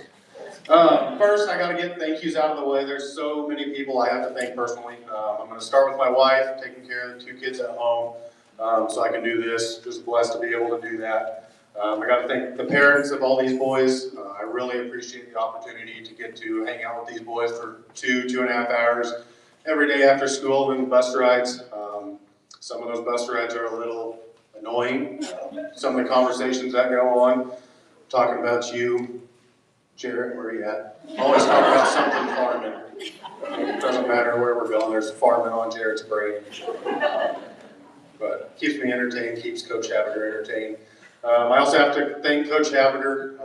First, I got to get thank yous out of the way. There's so many people I have to thank personally. I'm going to start with my wife, taking care of the 2 kids at home, so I can do this. Just blessed to be able to do that. I got to thank the parents of all these boys. I really appreciate the opportunity to get to hang out with these boys for 2.5 hours every day after school and bus rides. Some of those bus rides are a little annoying. Some of the conversations that go on, talking about you, Jarrett, where are you at? Always talk about something farming. It doesn't matter where we're going, there's farming on Jarrett's brain. But keeps me entertained, keeps Coach Haviger entertained. I also have to thank Coach Haviger.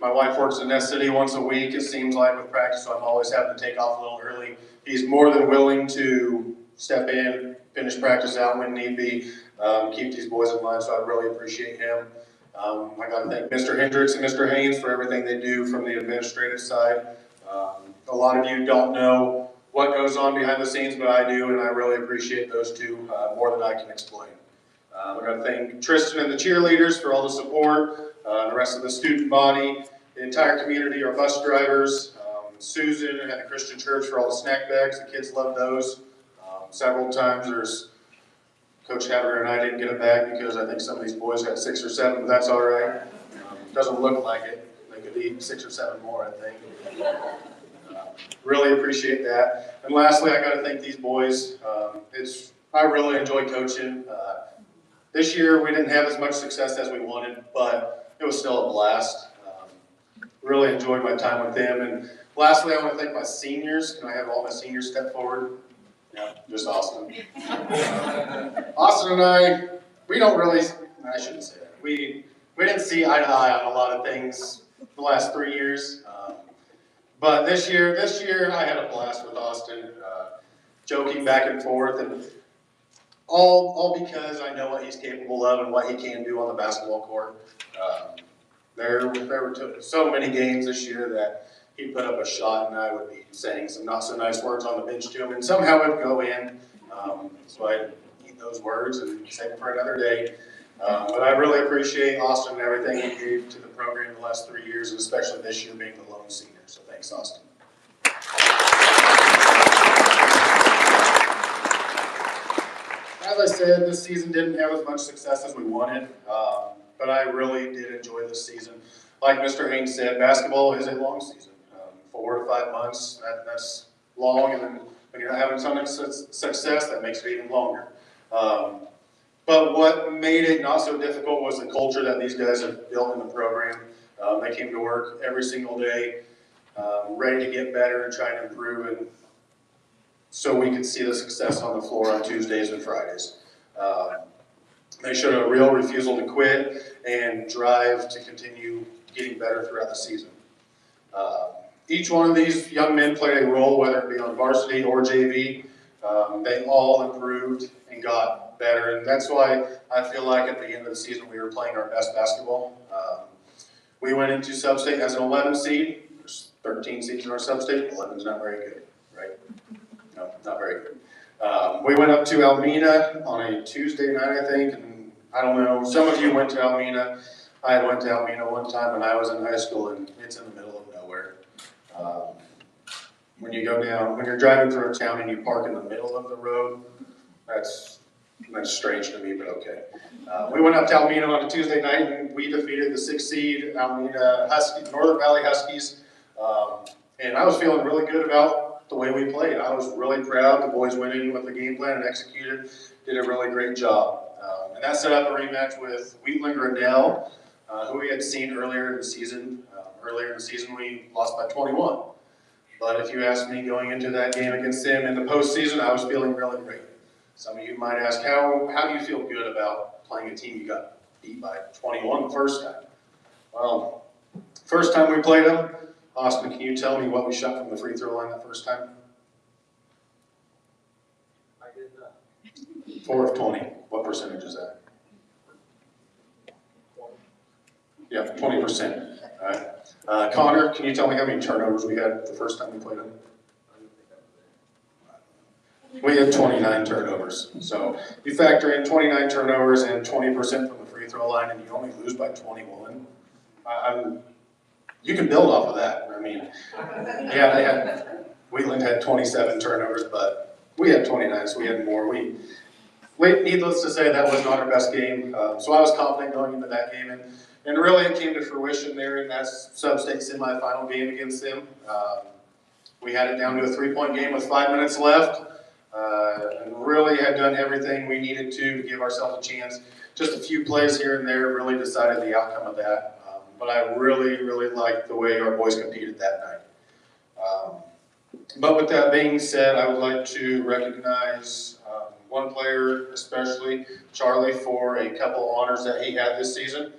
My wife works in Nest City once a week, it seems like, with practice, so I'm always having to take off a little early. He's more than willing to step in, finish practice out when need be, keep these boys in line, so I really appreciate him. I got to thank Mr. Hendricks and Mr. Haynes for everything they do from the administrative side. A lot of you don't know what goes on behind the scenes, but I do, and I really appreciate those two more than I can explain. I got to thank Tristan and the cheerleaders for all the support, the rest of the student body, the entire community, our bus drivers, Susan at the Christian Church for all the snack bags. The kids love those. Several times Coach Haviger and I didn't get a bag because I think some of these boys had 6 or 7, but that's all right. Doesn't look like it. They could eat 6 or 7 more, I think. Really appreciate that. And lastly, I got to thank these boys. I really enjoy coaching. This year we didn't have as much success as we wanted, but it was still a blast. Really enjoyed my time with them. And lastly, I want to thank my seniors. Can I have all my seniors step forward? Yeah, just Austin. Austin and I, we don't really, I shouldn't say that. We didn't see eye to eye on a lot of things the last 3 years. But this year I had a blast with Austin, joking back and forth, and all because I know what he's capable of and what he can do on the basketball court. There were so many games this year that he'd put up a shot and I would be saying some not so nice words on the bench to him, and somehow it would go in. So I'd eat those words and save them for another day. But I really appreciate Austin and everything he gave to the program the last 3 years, and especially this year being the lone senior. So thanks, Austin. As I said, this season didn't have as much success as we wanted, but I really did enjoy this season. Like Mr. Haynes said, basketball is a long season. 4 to 5 months, that's long, and then when you're not having some success, that makes it even longer. But what made it not so difficult was the culture that these guys have built in the program. They came to work every single day, ready to get better and try and improve, and so we could see the success on the floor on Tuesdays and Fridays. They showed a real refusal to quit and drive to continue getting better throughout the season. Each one of these young men played a role, whether it be on varsity or JV. They all improved and got better, and that's why I feel like at the end of the season we were playing our best basketball. We went into sub-state as an 11 seed. There's 13 seeds in our sub-state. 11's not very good, right? No, not very good. We went up to Almena on a Tuesday night, I think, and I don't know, some of you went to Almena. I had went to Almena one time when I was in high school, and it's in the middle of nowhere. When you go down, when you're driving through a town and you park in the middle of the road, that's strange to me, but okay. We went up to Almena on a Tuesday night, and we defeated the 6th seed Almena Huskies, Northern Valley Huskies, and I was feeling really good about the way we played. I was really proud. The boys went in with the game plan and executed, did a really great job. And that set up a rematch with Wheatland Grinnell, who we had seen earlier in the season. Earlier in the season, we lost by 21. But if you ask me going into that game against them in the postseason, I was feeling really great. Some of you might ask, how do you feel good about playing a team you got beat by 21 the first time? Well, first time we played them, Austin, can you tell me what we shot from the free throw line that first time? I did not. 4 of 20. What percentage is that? 20. Yeah, 20%. All right. Connor, can you tell me how many turnovers we had the first time we played them? We had 29 turnovers. So you factor in 29 turnovers and 20% from the free throw line, and you only lose by 21. You can build off of that. I mean, yeah, Wheatland had 27 turnovers, but we had 29, so we had more. Needless to say, that was not our best game. So I was confident going into that game, and really it came to fruition there in that sub-state semifinal game against them. We had it down to a 3-point game with 5 minutes left, and really had done everything we needed to give ourselves a chance. Just a few plays here and there really decided the outcome of that. But I really, really liked the way our boys competed that night. But with that being said, I would like to recognize one player, especially Charlie, for a couple honors that he had this season.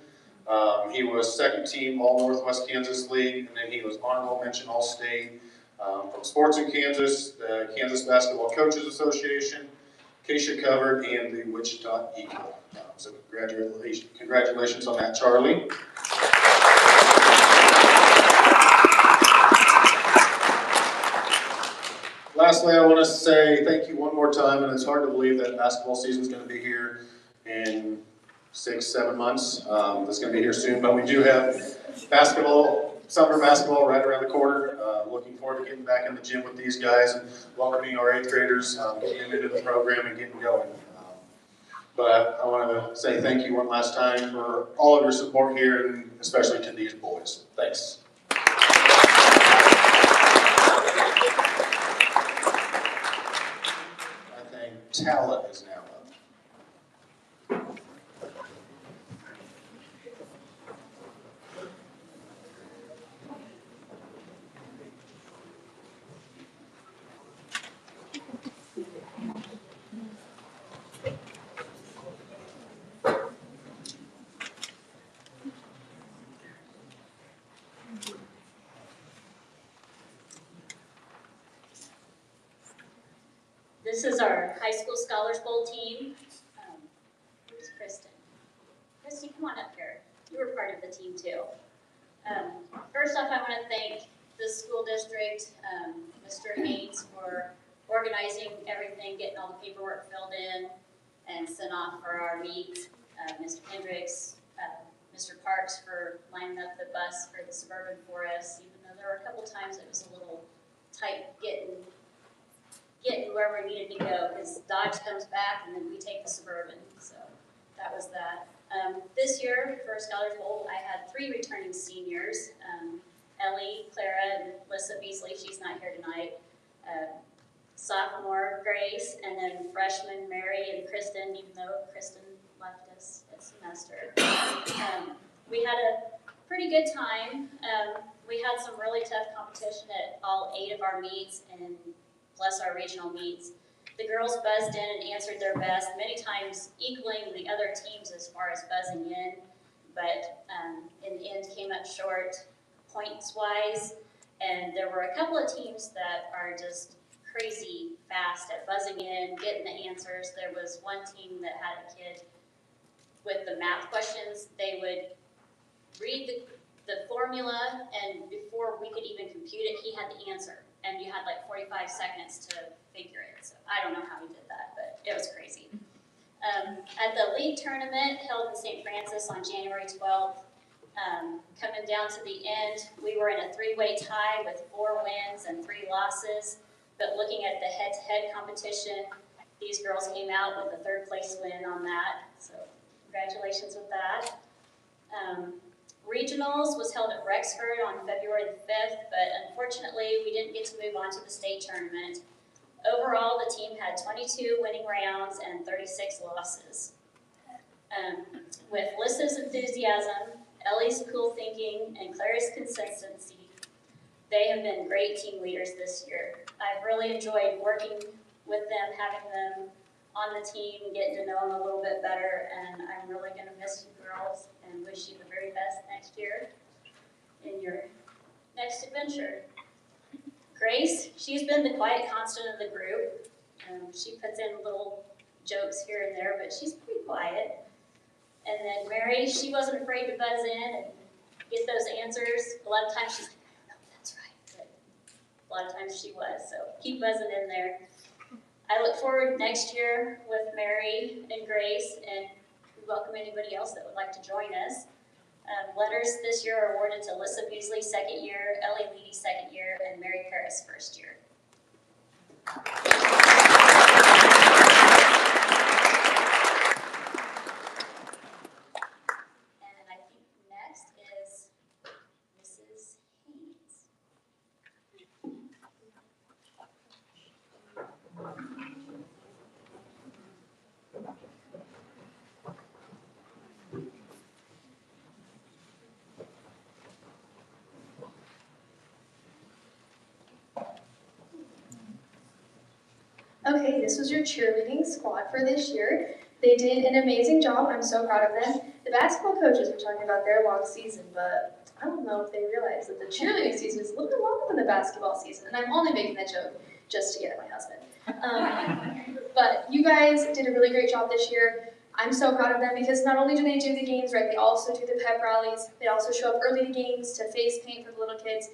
He was second team All Northwest Kansas League, and then he was honorable mention All State from Sports in Kansas, the Kansas Basketball Coaches Association, Keisha Covered, and the Wichita Eagle. So congratulations on that, Charlie. Lastly, I want to say thank you one more time, and it's hard to believe that basketball season is going to be here in 6-7 months. It's going to be here soon, but we do have summer basketball right around the corner. Looking forward to getting back in the gym with these guys and welcoming our 8th graders, getting them into the program and getting going. But I want to say thank you one last time for all of your support here, and especially to these boys. Thanks. Tala is now up. This is our high school Scholars Bowl team. Where's Kristen? Kristen, come on up here. You were part of the team too. First off, I want to thank the school district, Mr. Haynes, for organizing everything, getting all the paperwork filled in and sent off for our meet. Mr. Hendricks, Mr. Parks for lining up the bus for the Suburban for us, even though there were a couple times it was a little tight getting where we needed to go, because Dodge comes back and then we take the Suburban, so that was that. This year, for Scholars Bowl, I had 3 returning seniors, Ellie, Clara, and Lissa Beasley, she's not here tonight, sophomore Grace, and then freshmen Mary and Kristen, even though Kristen left us this semester. We had a pretty good time. We had some really tough competition at all 8 of our meets, and plus our regional meets. The girls buzzed in and answered their best, many times equaling the other teams as far as buzzing in, but in the end came up short points-wise, and there were a couple of teams that are just crazy fast at buzzing in, getting the answers. There was one team that had a kid with the math questions. They would read the formula, and before we could even compute it, he had the answer. And you had like 45 seconds to figure it. So I don't know how he did that, but it was crazy. At the league tournament held in St. Francis on January 12th, coming down to the end, we were in a 3-way tie with 4 wins and 3 losses. But looking at the head-to-head competition, these girls came out with a 3rd place win on that. So congratulations with that. Regionals was held at Rexford on February the 5th, but unfortunately we didn't get to move on to the state tournament. Overall, the team had 22 winning rounds and 36 losses. With Lissa's enthusiasm, Ellie's cool thinking, and Clara's consistency, they have been great team leaders this year. I've really enjoyed working with them, having them on the team, getting to know them a little bit better, and I'm really going to miss you girls and wish you the very best next year in your next adventure. Grace, she's been the quiet constant of the group. She puts in little jokes here and there, but she's pretty quiet. And then Mary, she wasn't afraid to buzz in and get those answers. A lot of times she's like, I don't know if that's right, but a lot of times she was, so keep buzzing in there. I look forward next year with Mary and Grace, and we welcome anybody else that would like to join us. Letters this year are awarded to Alyssa Beasley, second year, Ellie Leedy, second year, and Mary Paris, first year. And I think next is Mrs. Haynes. Okay, this was your cheerleading squad for this year. They did an amazing job. I'm so proud of them. The basketball coaches were talking about their long season, but I don't know if they realize that the cheerleading season is a little bit longer than the basketball season, and I'm only making that joke just to get at my husband. But you guys did a really great job this year. I'm so proud of them because not only do they do the games right, they also do the pep rallies. They also show up early to games to face paint for the little kids.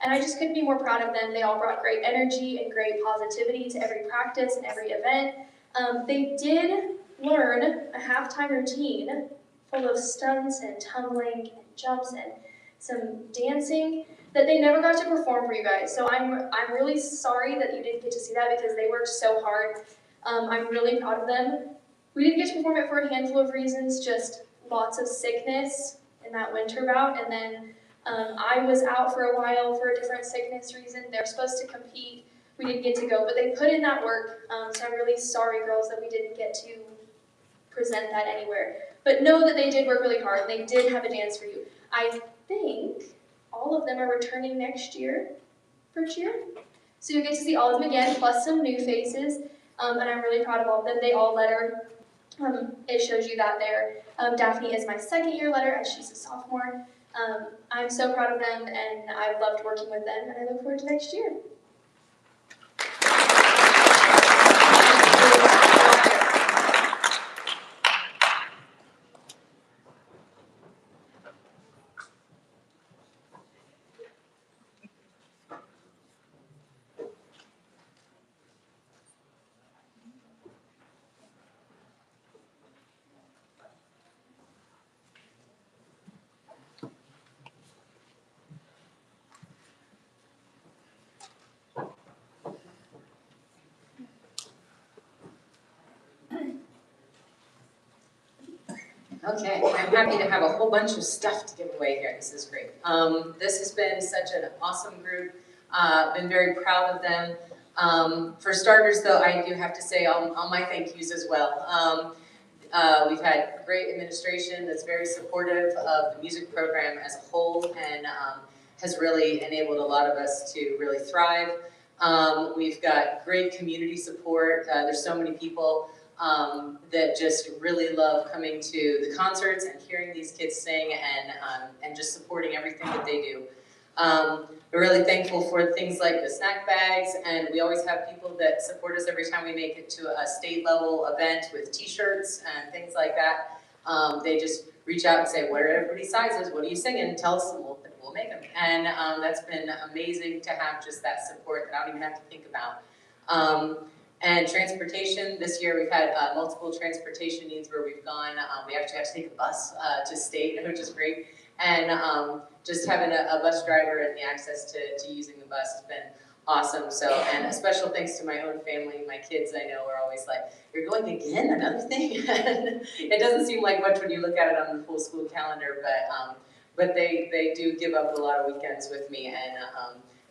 And I just couldn't be more proud of them. They all brought great energy and great positivity to every practice and every event. They did learn a halftime routine full of stunts and tumbling and jumps and some dancing that they never got to perform for you guys. So I'm really sorry that you didn't get to see that because they worked so hard. I'm really proud of them. We didn't get to perform it for a handful of reasons, just lots of sickness in that winter bout, and then I was out for a while for a different sickness reason. They're supposed to compete. We didn't get to go, but they put in that work. So I'm really sorry, girls, that we didn't get to present that anywhere. But know that they did work really hard. They did have a dance for you. I think all of them are returning next year for cheer. So you'll get to see all of them again, plus some new faces. And I'm really proud of all of them. They all letter. It shows you that there. Daphne is my second year letter as she's a sophomore. I'm so proud of them, and I've loved working with them, and I look forward to next year. Okay, I'm happy to have a whole bunch of stuff to give away here. This is great. This has been such an awesome group. Been very proud of them. For starters, though, I do have to say all my thank yous as well. We've had great administration that's very supportive of the music program as a whole and has really enabled a lot of us to really thrive. We've got great community support. There's so many people that just really love coming to the concerts and hearing these kids sing and just supporting everything that they do. We're really thankful for things like the snack bags, and we always have people that support us every time we make it to a state level event with t-shirts and things like that. They just reach out and say, what are everybody's sizes? What are you singing? Tell us, and we'll make them. And that's been amazing to have just that support that I don't even have to think about. And transportation, this year we've had multiple transportation needs where we've gone. We actually have to take a bus to state, which is great. And just having a bus driver and the access to using the bus has been awesome. So, and a special thanks to my own family. My kids, I know, are always like, you're going again, another thing? And it doesn't seem like much when you look at it on the full school calendar, but they do give up a lot of weekends with me,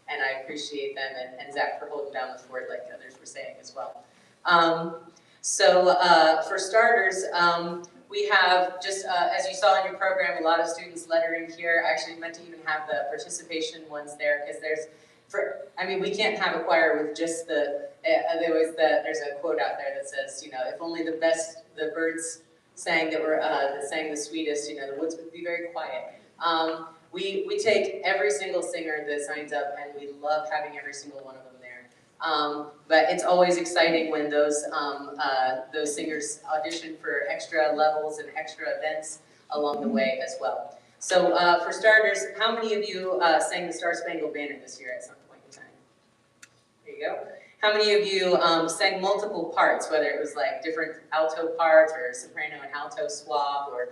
and I appreciate them and Zach for holding down the fort like others were saying as well. For starters, we have just, as you saw in your program, a lot of students lettering here. I actually meant to even have the participation ones there because we can't have a choir with just there's a quote out there that says, if only the birds sang that sang the sweetest, the woods would be very quiet. We take every single singer that signs up, and we love having every single one of them there. But it's always exciting when those singers audition for extra levels and extra events along the way as well. So for starters, how many of you sang the Star Spangled Banner this year at some point in time? There you go. How many of you sang multiple parts, whether it was like different alto parts or soprano and alto swap or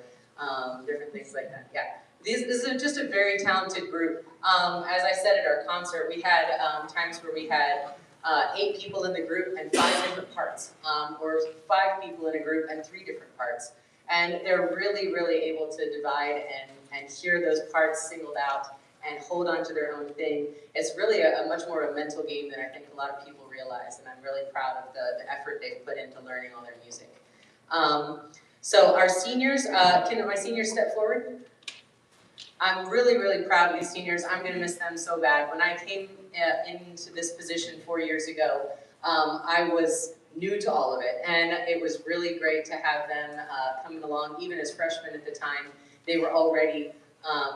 different things like that? Yeah. This is just a very talented group. As I said at our concert, we had times where we had 8 people in the group and 5 different parts, or 5 people in a group and 3 different parts. And they're really, really able to divide and hear those parts singled out and hold on to their own thing. It's really a much more a mental game than I think a lot of people realize, and I'm really proud of the effort they've put into learning all their music. So our seniors, can my seniors step forward? I'm really, really proud of these seniors. I'm gonna miss them so bad. When I came into this position 4 years ago, I was new to all of it, and it was really great to have them coming along. Even as freshmen at the time, they were already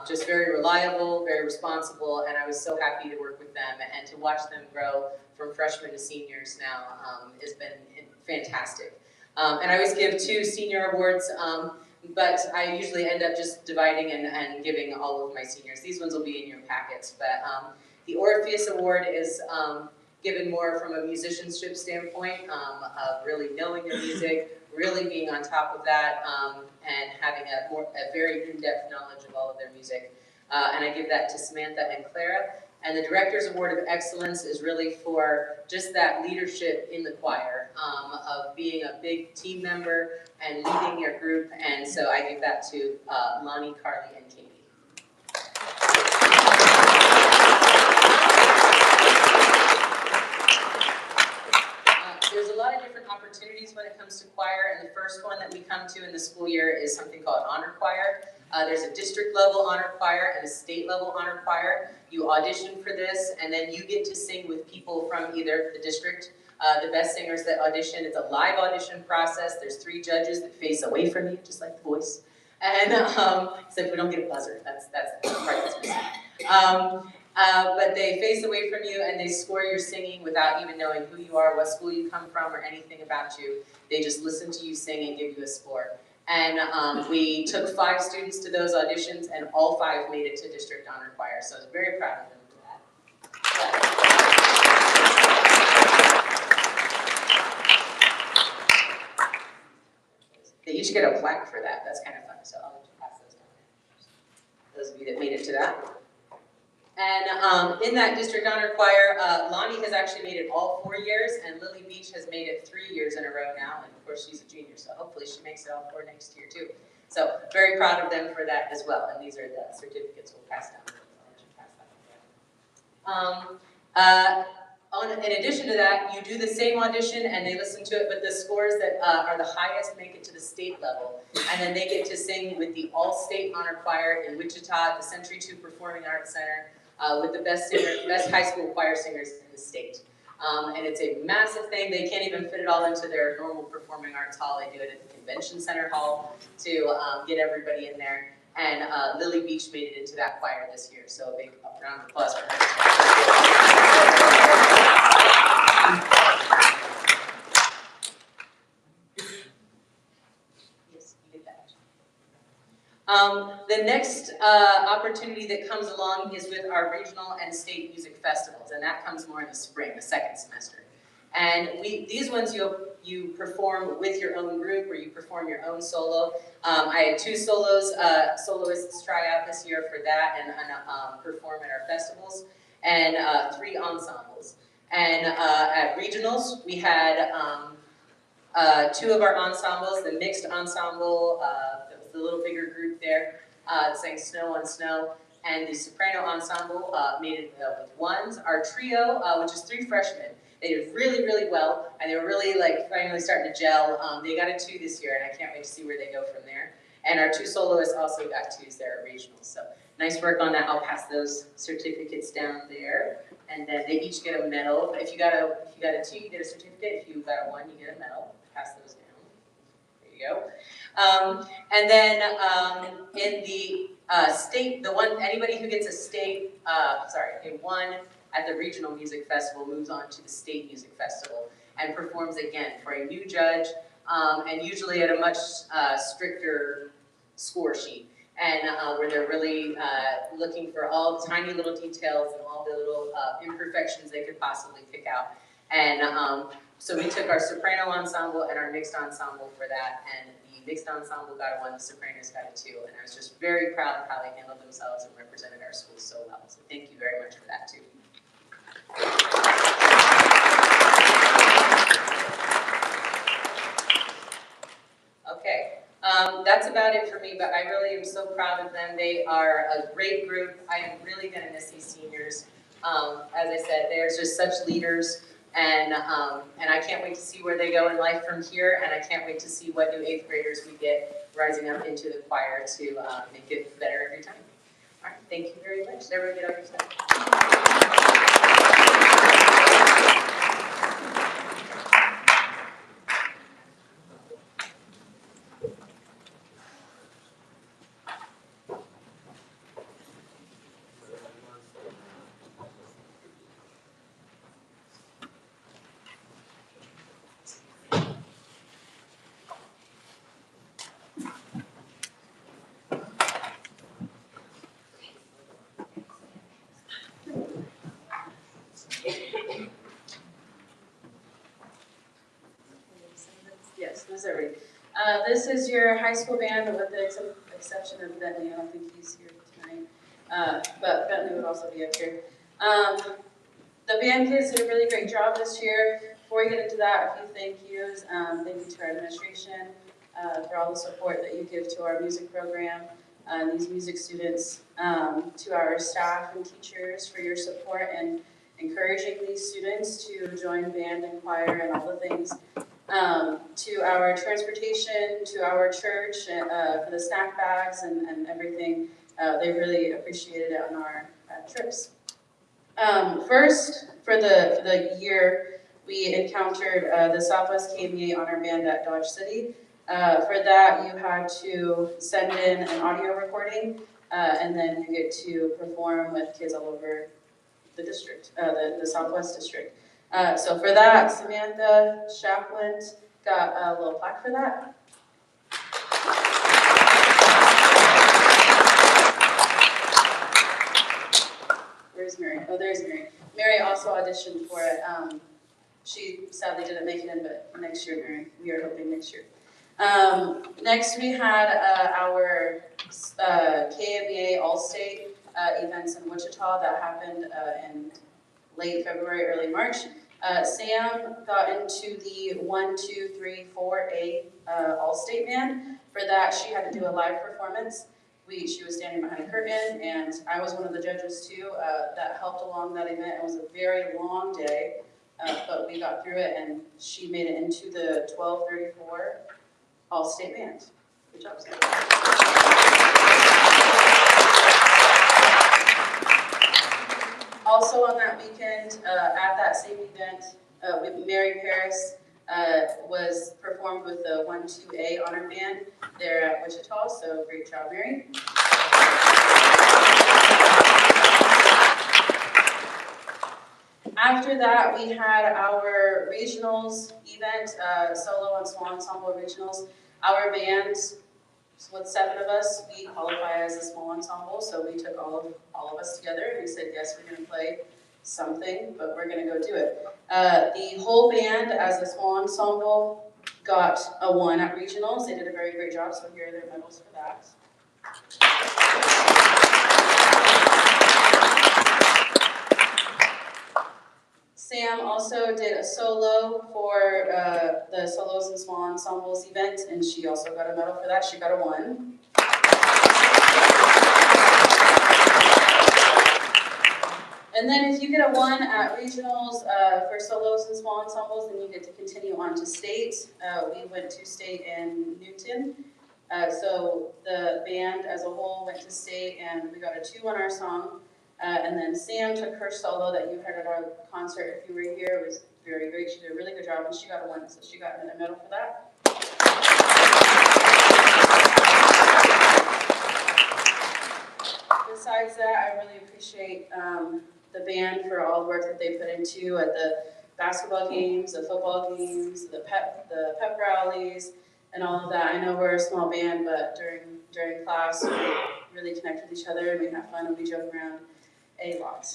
just very reliable, very responsible, and I was so happy to work with them and to watch them grow from freshmen to seniors now has been fantastic. And I always give 2 senior awards, but I usually end up just dividing and giving all of my seniors. These ones will be in your packets, but the Orpheus Award is given more from a musicianship standpoint, of really knowing the music, really being on top of that, and having a very in-depth knowledge of all of their music. And I give that to Samantha and Clara. And the Director's Award of Excellence is really for just that leadership in the choir, of being a big team member and leading your group. And so I give that to Lonnie, Carly, and Katie. There's a lot of different opportunities when it comes to choir, and the first one that we come to in the school year is something called honor choir. There's a district level honor choir and a state level honor choir. You audition for this, and then you get to sing with people from either the district, the best singers that audition. It's a live audition process. There's 3 judges that face away from you, just like The Voice. And except we don't get a buzzer. That's the part that's missing. But they face away from you and they score your singing without even knowing who you are, what school you come from, or anything about you. They just listen to you sing and give you a score. And we took 5 students to those auditions, and all 5 made it to district honor choir. So I was very proud of them for that. They each get a plaque for that. That's kind of fun. So I'll pass those down. Those of you that made it to that. And in that district honor choir, Lonnie has actually made it all 4 years, and Lily Beach has made it 3 years in a row now, and of course she's a junior, so hopefully she makes it all 4 next year too. So very proud of them for that as well, and these are the certificates we'll pass down. In addition to that, you do the same audition and they listen to it, but the scores that are the highest make it to the state level, and then they get to sing with the all-state honor choir in Wichita at the Century 2 Performing Arts Center. With the best high school choir singers in the state. And it's a massive thing. They can't even fit it all into their normal performing arts hall. They do it at the Convention Center Hall to get everybody in there. And Lily Beach made it into that choir this year. So a big round of applause for her. The next opportunity that comes along is with our regional and state music festivals, and that comes more in the spring, the 2nd semester. And these ones you perform with your own group, or you perform your own solo. I had 2 soloists try out this year for that and perform at our festivals, and 3 ensembles. And at regionals, we had 2 of our ensembles, the mixed ensemble, the little bigger group there, sang Snow on Snow, and the soprano ensemble made it with 1s. Our trio, which is 3 freshmen, they did really, really well, and they were really finally starting to gel. They got a 2 this year, and I can't wait to see where they go from there. And our 2 soloists also got 2s there at regionals. So nice work on that. I'll pass those certificates down there, and then they each get a medal. If you got a 2, you get a certificate. If you got a 1, you get a medal. Pass those down. There you go. And then in the state, anybody who gets a 1 at the regional music festival moves on to the state music festival and performs again for a new judge, and usually at a much stricter score sheet, and where they're really looking for all the tiny little details and all the little imperfections they could possibly pick out. And so we took our soprano ensemble and our mixed ensemble for that, and the mixed ensemble got a 1, the sopranos got a 2, and I was just very proud of how they handled themselves and represented our school so well. So thank you very much for that too. Okay, that's about it for me, but I really am so proud of them. They are a great group. I am really gonna miss these seniors. As I said, they're just such leaders, and I can't wait to see where they go in life from here, and I can't wait to see what new 8th graders we get rising up into the choir to make it better every time. All right, thank you very much. Everyone get out your stuff. Yes, this is everybody. This is your high school band, with the exception of Bentley. I don't think he's here tonight, but Bentley would also be up here. The band kids did a really great job this year. Before we get into that, a few thank yous. Thank you to our administration for all the support that you give to our music program, these music students, to our staff and teachers for your support and encouraging these students to join band and choir and all the things. To our transportation, to our church, for the snack bags and everything. They really appreciated it on our trips. First, for the year, we encountered the Southwest KMA Honor Band at Dodge City. For that, you had to send in an audio recording, and then you get to perform with kids all over the district, the Southwest District. So for that, Samantha Shapland got a little plaque for that. Where's Mary? Oh, there's Mary. Mary also auditioned for it. She sadly didn't make it in, but next year, Mary, we are hoping next year. Next, we had our KMBA All-State events in Wichita that happened in late February, early March. Sam got into the 1, 2, 3, 4A All-State band. For that, she had to do a live performance. She was standing behind a curtain, and I was one of the judges too that helped along that event. It was a very long day, but we got through it, and she made it into the 1234 All-State band. Good job, Sam. Also on that weekend, at that same event, Mary Paris was performed with the 1, 2A Honor Band there at Wichita, so great job, Mary. After that, we had our regionals event, solo and small ensemble regionals. Our band, with 7 of us, we qualify as a small ensemble, so we took all of us together and we said, yes, we're gonna play something, but we're gonna go do it. The whole band as a small ensemble got a 1 at regionals. They did a very great job, so here are their medals for that. Sam also did a solo for the solos and small ensembles event, and she also got a medal for that. She got a 1. And then if you get a 1 at regionals for solos and small ensembles, then you get to continue on to state. We went to state in Newton. So the band as a whole went to state, and we got a 2 on our song. And then Sam took her solo that you heard at our concert if you were here. It was very great. She did a really good job, and she got a 1, so she got a medal for that. Besides that, I really appreciate the band for all the work that they put into at the basketball games, the football games, the pep rallies, and all of that. I know we're a small band, but during class, we really connect with each other, and we have fun, and we joke around a lot.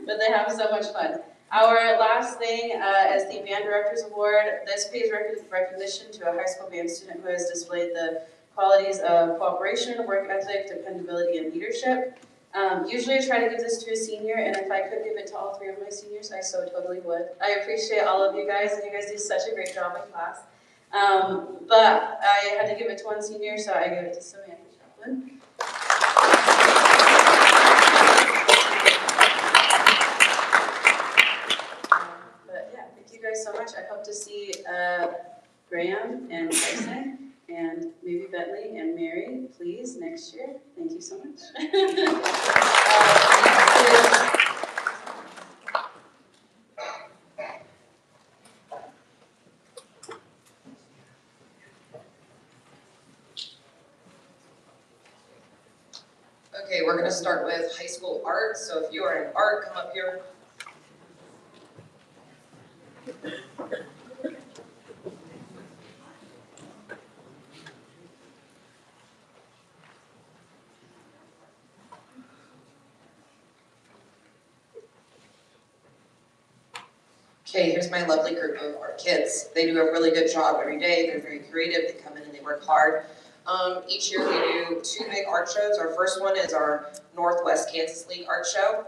But they have so much fun. Our last thing is the Band Directors Award. This pays recognition to a high school band student who has displayed the qualities of cooperation, work ethic, dependability, and leadership. Usually I try to give this to a senior, and if I could give it to all 3 of my seniors, I so totally would. I appreciate all of you guys, and you guys do such a great job in class. But I had to give it to one senior, so I gave it to Samantha Chaplin. But yeah, thank you guys so much. I hope to see Graham and Tyson and maybe Bentley and Mary, please, next year. Thank you so much. Okay, we're gonna start with high school art, so if you are in art, come up here. Okay, here's my lovely group of art kids. They do a really good job every day. They're very creative. They come in and they work hard. Each year we do 2 big art shows. Our first one is our Northwest Kansas League art show.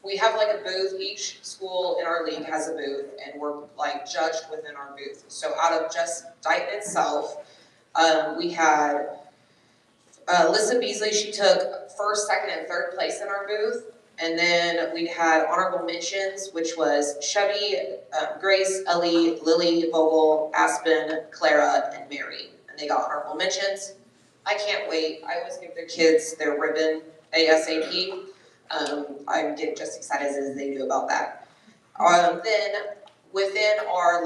We have like a booth. Each school in our league has a booth, and we're like judged within our booth. So out of just Dighton itself, we had Lissa Beasley. She took 1st, 2nd, and 3rd place in our booth. And then we had honorable mentions, which was Chevy, Grace, Ellie, Lily, Vogel, Aspen, Clara, and Mary. And they got honorable mentions. I can't wait. I always give their kids their ribbon ASAP. I get just excited as they do about that. Then within our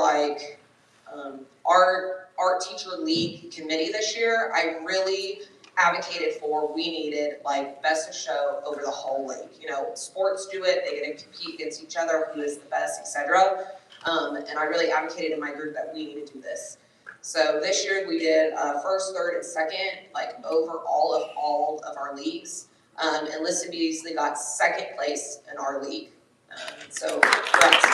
art teacher league committee this year, I really advocated for, we needed like best of show over the whole league. You know, sports do it, they get to compete against each other, who is the best, etc. And I really advocated in my group that we need to do this. So this year we did 1st, 3rd, and 2nd, like over all of our leagues. And Lissa Beasley got 2nd place in our league. So that's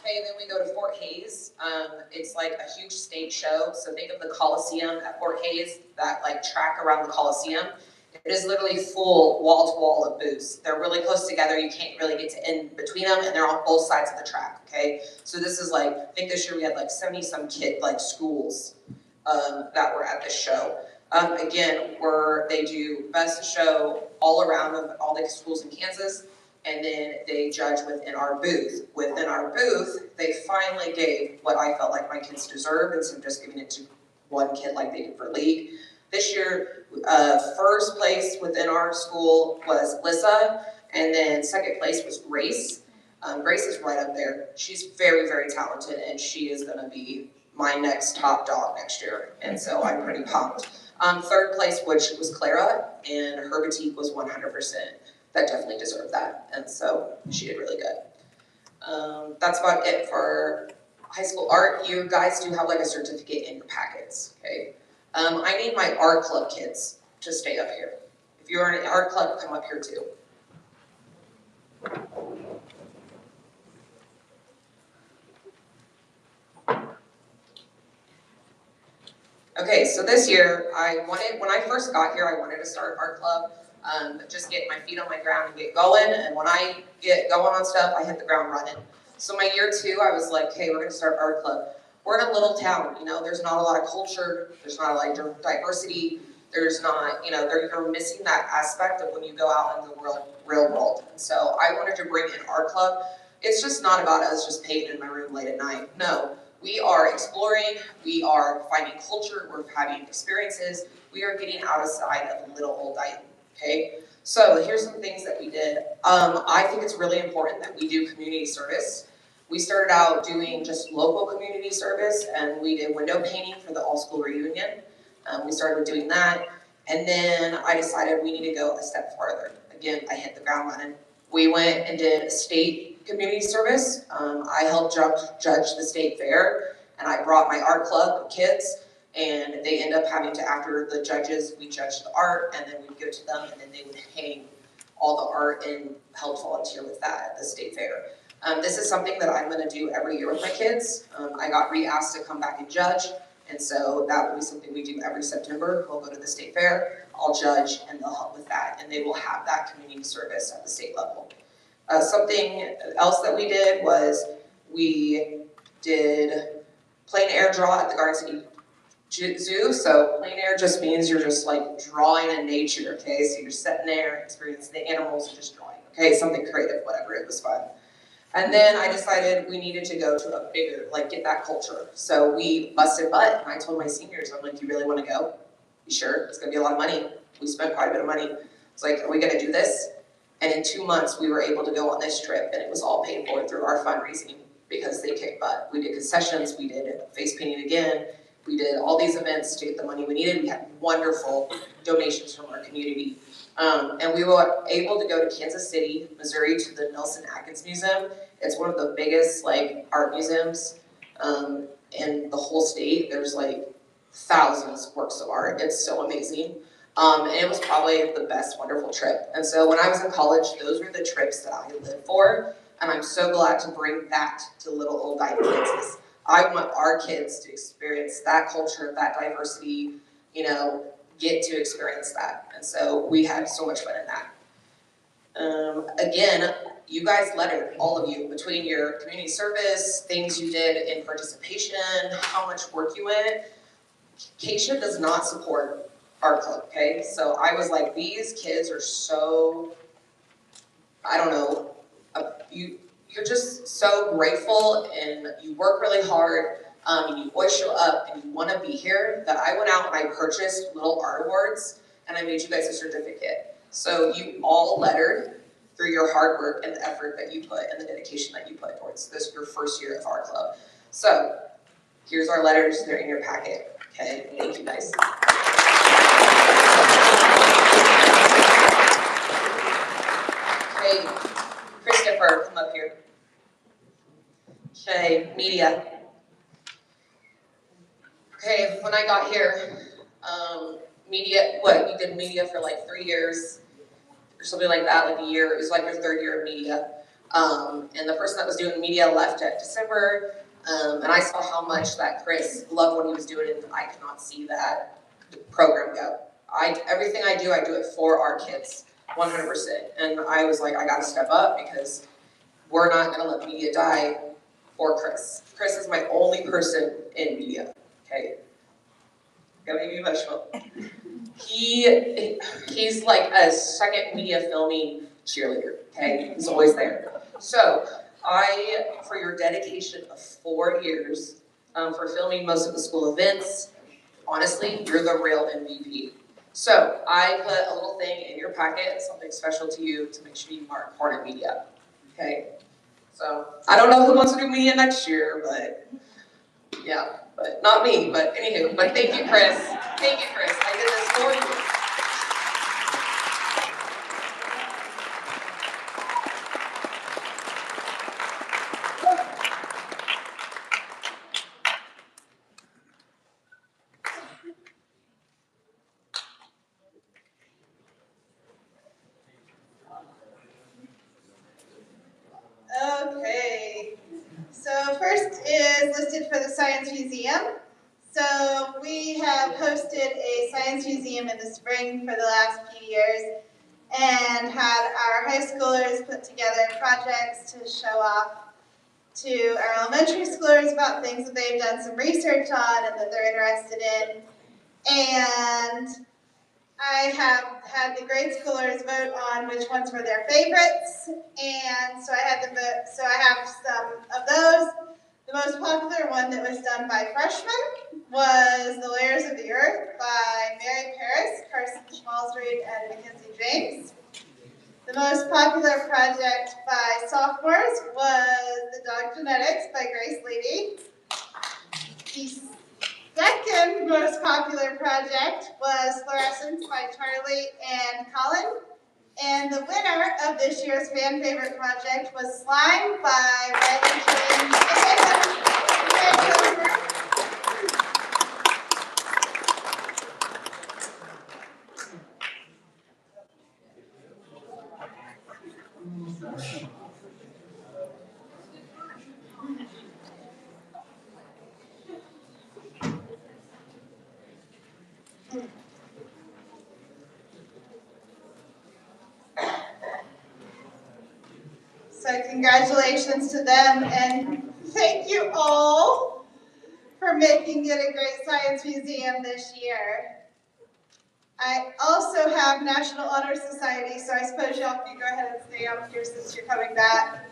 Okay, then we go to Fort Hays. It's like a huge stage show. So think of the Coliseum at Fort Hays, that like track around the Coliseum. It is literally full wall to wall of booths. They're really close together. You can't really get to in between them, and they're on both sides of the track. Okay, so this is like, I think this year we had like 70-some schools that were at this show. Again, they do best of show all around of all the schools in Kansas. And then they judge within our booth. Within our booth, they finally gave what I felt like my kids deserved, instead of just giving it to one kid like they did for league. This year, 1st place within our school was Lissa, and then 2nd place was Grace. Grace is right up there. She's very, very talented, and she is gonna be my next top dog next year, and so I'm pretty pumped. 3rd place, which was Clara, and her boutique was 100%. That definitely deserved that, and so she did really good. That's about it for high school art. You guys do have like a certificate in your packets, okay? I need my art club kids to stay up here. If you're in an art club, come up here too. Okay, so this year, when I first got here, I wanted to start art club. Just get my feet on my ground and get going. And when I get going on stuff, I hit the ground running. So my year 2, I was like, hey, we're gonna start art club. We're in a little town, you know, there's not a lot of culture, there's not a lot of diversity, there's not, you know, you're missing that aspect of when you go out in the real world. And so I wanted to bring in art club. It's just not about us just painting in my room late at night. No, we are exploring, we are finding culture, we're having experiences, we are getting outside of little old Dighton. Okay, so here's some things that we did. I think it's really important that we do community service. We started out doing just local community service, and we did window painting for the all-school reunion. We started doing that, and then I decided we need to go a step farther. Again, I hit the ground running. We went and did state community service. I helped judge the state fair, and I brought my art club of kids, And they end up having to, after the judges, we judge the art, and then we'd go to them, and then they would hang all the art and help volunteer with that at the state fair. This is something that I'm gonna do every year with my kids. I got re-asked to come back and judge, and so that will be something we do every September. We'll go to the state fair, I'll judge, and they'll help with that, and they will have that community service at the state level. Something else that we did was we did plein air draw at the Garden City Zoo. So plein air just means you're just like drawing in nature, okay? So you're sitting there, experiencing the animals, and just drawing, okay? Something creative, whatever, it was fun. And then I decided we needed to go to a bigger, like get that culture. So we busted butt, and I told my seniors, I'm like, you really wanna go? You sure? It's gonna be a lot of money. We spent quite a bit of money. It's like, are we gonna do this? And in 2 months, we were able to go on this trip, and it was all paid for through our fundraising because they kicked butt. We did concessions, we did face painting again, we did all these events to get the money we needed. We had wonderful donations from our community. And we were able to go to Kansas City, Missouri, to the Nelson Atkins Museum. It's one of the biggest like art museums in the whole state. There's like thousands of works of art. It's so amazing. And it was probably the best, wonderful trip. And so when I was in college, those were the trips that I lived for. And I'm so glad to bring that to little old Dighton, Kansas. I want our kids to experience that culture, that diversity, you know, get to experience that. And so we had so much fun in that. Again, you guys lettered, all of you, between your community service, things you did in participation, how much work you went. Keisha does not support art club, okay? So I was like, these kids are so, I don't know, you're just so grateful and you work really hard and you always show up and you want to be here that I went out and I purchased little art awards and I made you guys a certificate. So you all lettered through your hard work and the effort that you put and the dedication that you put towards this your first year of art club. So here's our letters, they're in your packet, okay? Thank you guys. Okay, Christopher, come up here. Okay, media. Okay, when I got here, media, you did media for like 3 years, or something like that, like a year, it was like your 3rd year of media. And the person that was doing media left at December, and I saw how much that Chris loved what he was doing, and I could not see that program go. Everything I do it for our kids, 100%. And I was like, I gotta step up because we're not gonna let media die for Chris. Chris is my only person in media, okay? Gotta make me emotional. He's like a second media filming cheerleader, okay? He's always there. So for your dedication of 4 years, for filming most of the school events, honestly, you're the real MVP. So I put a little thing in your packet, something special to you to make sure you mark Hornet Media, okay? So I don't know who wants to do media next year, but yeah, but not me, but anywho, but thank you, Chris. Thank you, Chris. I did this for you. Okay, so first is listed for the Science Museum. So we have hosted a Science Museum in the spring for the last few years and had our high schoolers put together projects to show off to our elementary schoolers about things that they've done some research on and that they're interested in. And I have had the grade schoolers vote on which ones were their favorites, and so I had them vote. So I have some of those. The most popular one that was done by freshmen was The Layers of the Earth by Mary Paris, Carson Schmalzried, and Mackenzie James. The most popular project by sophomores was The Dog Genetics by Grace Levy. The second most popular project was Fluorescence by Charlie and Colin. And the winner of this year's fan favorite project was Slime by Riley James. So congratulations to them, and thank you all for making it a great science museum this year. I also have National Honor Society, so I suppose y'all can go ahead and stay up here since you're coming back.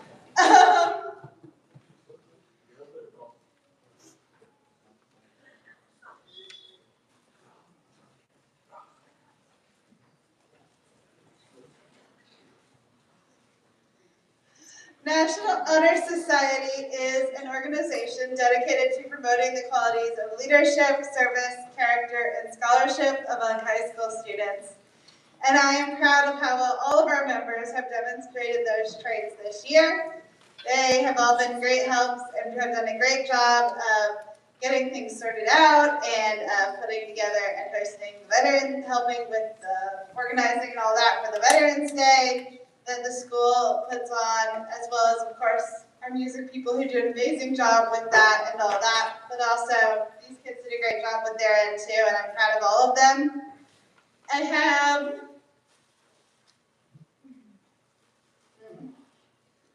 National Honor Society is an organization dedicated to promoting the qualities of leadership, service, character, and scholarship among high school students. And I am proud of how well all of our members have demonstrated those traits this year. They have all been great helps and have done a great job of getting things sorted out and putting together and hosting veterans, helping with the organizing and all that for the Veterans Day that the school puts on, as well as, of course, our music people who do an amazing job with that and all that, but also these kids did a great job with their end too, and I'm proud of all of them. I have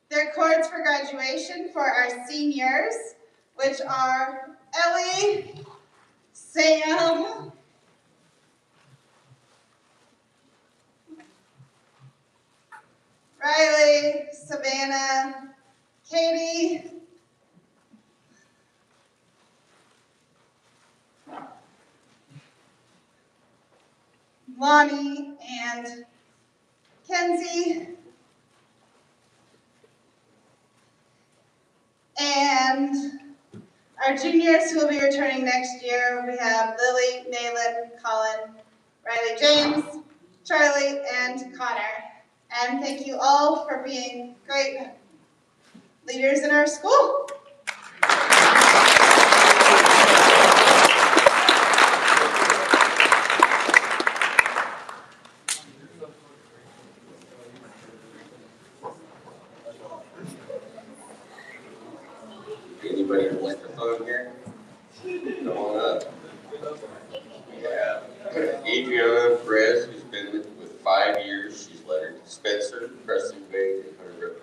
their cords for graduation for our seniors, which are Ellie, Sam, Riley, Savannah, Katie, Lonnie, and Kenzie. And our juniors who will be returning next year, we have Lily, Nayland, Colin, Riley James, Charlie, and Connor. And thank you all for being great leaders in our school. Anybody in Electrophone here? Come on up. We have Adriana Perez, who's been with 5 years. She's lettered Spencer, Preston Bay, and Hunter River.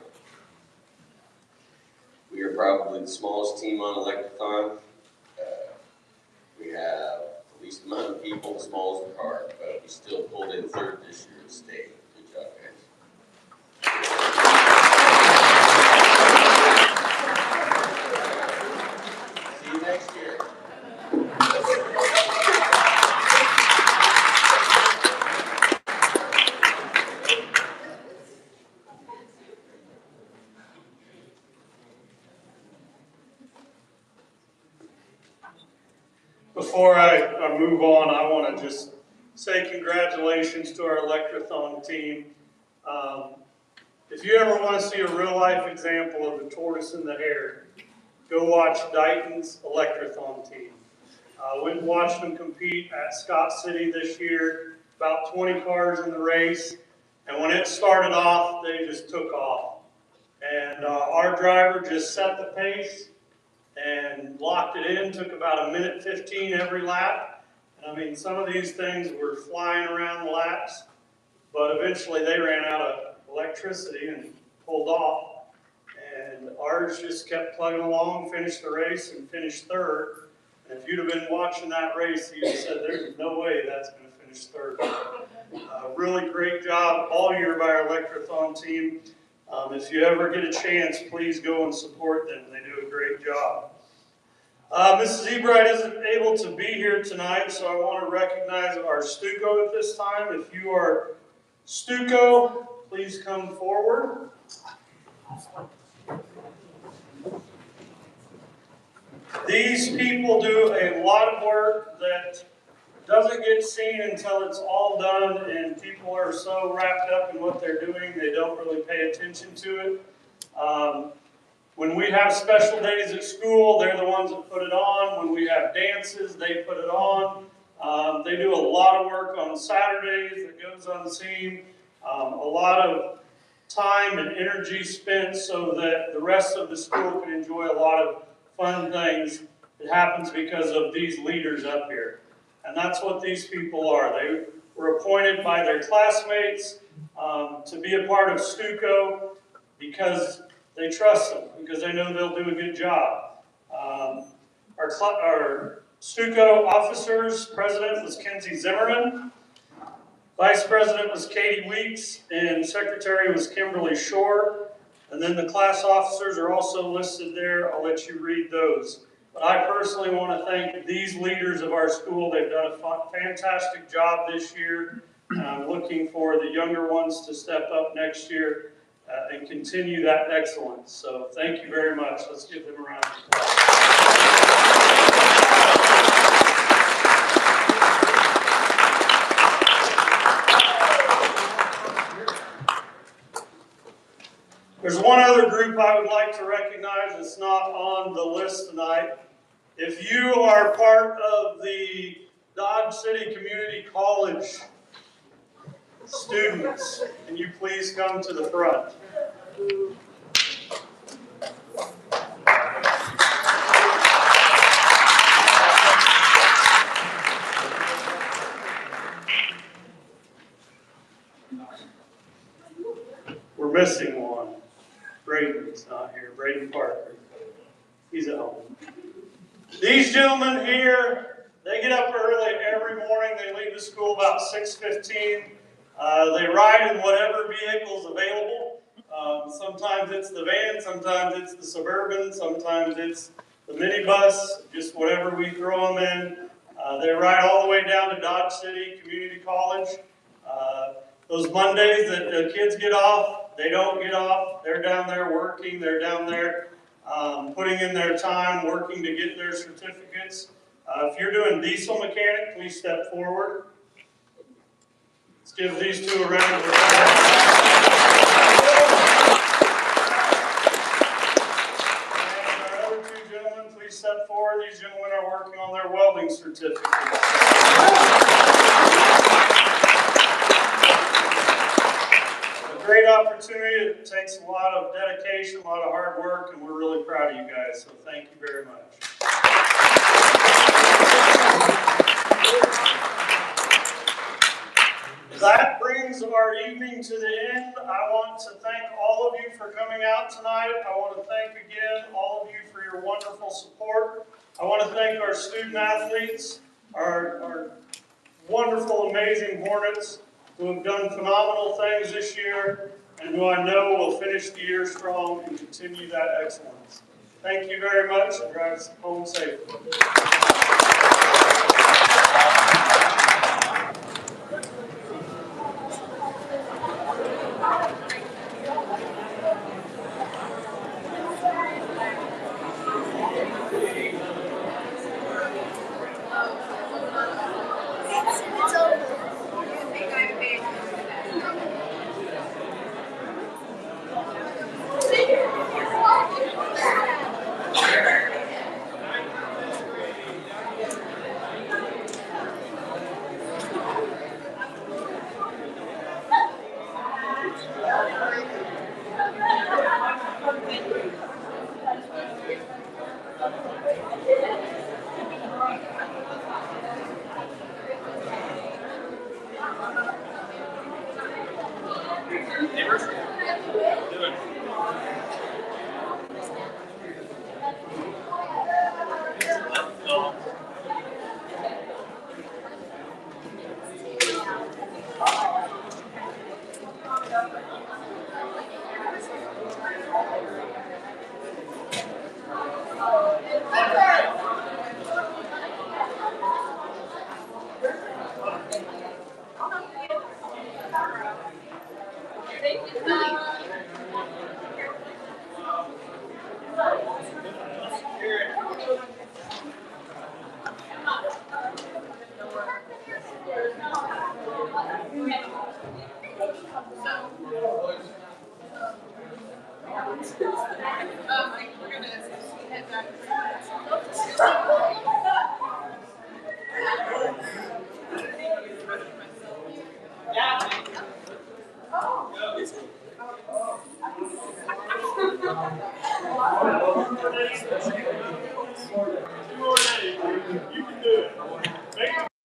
We are probably the smallest team on Electrophone. We have the least amount of people, the smallest car, but we still pulled in third this year at state. Good job, guys. See you next year. Before I move on, I want to just say congratulations to our Electrothon team. If you ever want to see a real life example of the tortoise and the hare, go watch Dighton's Electrothon team. Went and watched them compete at Scott City this year, about 20 cars in the race, and when it started off, they just took off. And our driver just set the pace and locked it in, took about 1:15 every lap. And I mean, some of these things were flying around the laps, but eventually they ran out of electricity and pulled off. And ours just kept plugging along, finished the race, and finished third. And if you'd have been watching that race, you'd have said, there's no way that's going to finish third. Really great job all year by our Electrothon team. If you ever get a chance, please go and support them. They do a great job. Mrs. Ebright isn't able to be here tonight, so I want to recognize our Stuco at this time. If you are Stuco, please come forward. These people do a lot of work that doesn't get seen until it's all done, and people are so wrapped up in what they're doing, they don't really pay attention to it. When we have special days at school, they're the ones that put it on. When we have dances, they put it on. They do a lot of work on Saturdays that goes unseen. A lot of time and energy spent so that the rest of the school can enjoy a lot of fun things. It happens because of these leaders up here. And that's what these people are. They were appointed by their classmates to be a part of Stuco because They trust them because they know they'll do a good job. Our Stuco officers, president was Kenzie Zimmerman, vice president was Katie Weeks, and secretary was Kimberly Shore. And then the class officers are also listed there. I'll let you read those. But I personally want to thank these leaders of our school. They've done a fantastic job this year. I'm looking for the younger ones to step up next year and continue that excellence. So thank you very much. Let's give them a round of applause. There's one other group I would like to recognize that's not on the list tonight. If you are part of the Dodge City Community College students, can you please come to the front? We're missing one. Braden's not here. Braden Parker. He's at home. These gentlemen here, they get up early every morning. They leave the school about 6:15. They ride in whatever vehicle's available. Sometimes it's the van, sometimes it's the Suburban, sometimes it's the minibus, just whatever we throw them in. They ride all the way down to Dodge City Community College. Those Mondays that the kids get off, they don't get off. They're down there working. They're down there putting in their time, working to get their certificates. If you're doing diesel mechanic, please step forward. Let's give these two a round of applause. And our other two gentlemen, please step forward. These gentlemen are working on their welding certificates. Great opportunity. It takes a lot of dedication, a lot of hard work, and we're really proud of you guys, so thank you very much. That brings our evening to the end. I want to thank all of you for coming out tonight. I want to thank again all of you for your wonderful support. I want to thank our student athletes, our wonderful, amazing Hornets, who have done phenomenal things this year and who I know will finish the year strong and continue that excellence. Thank you very much and drive us home safely.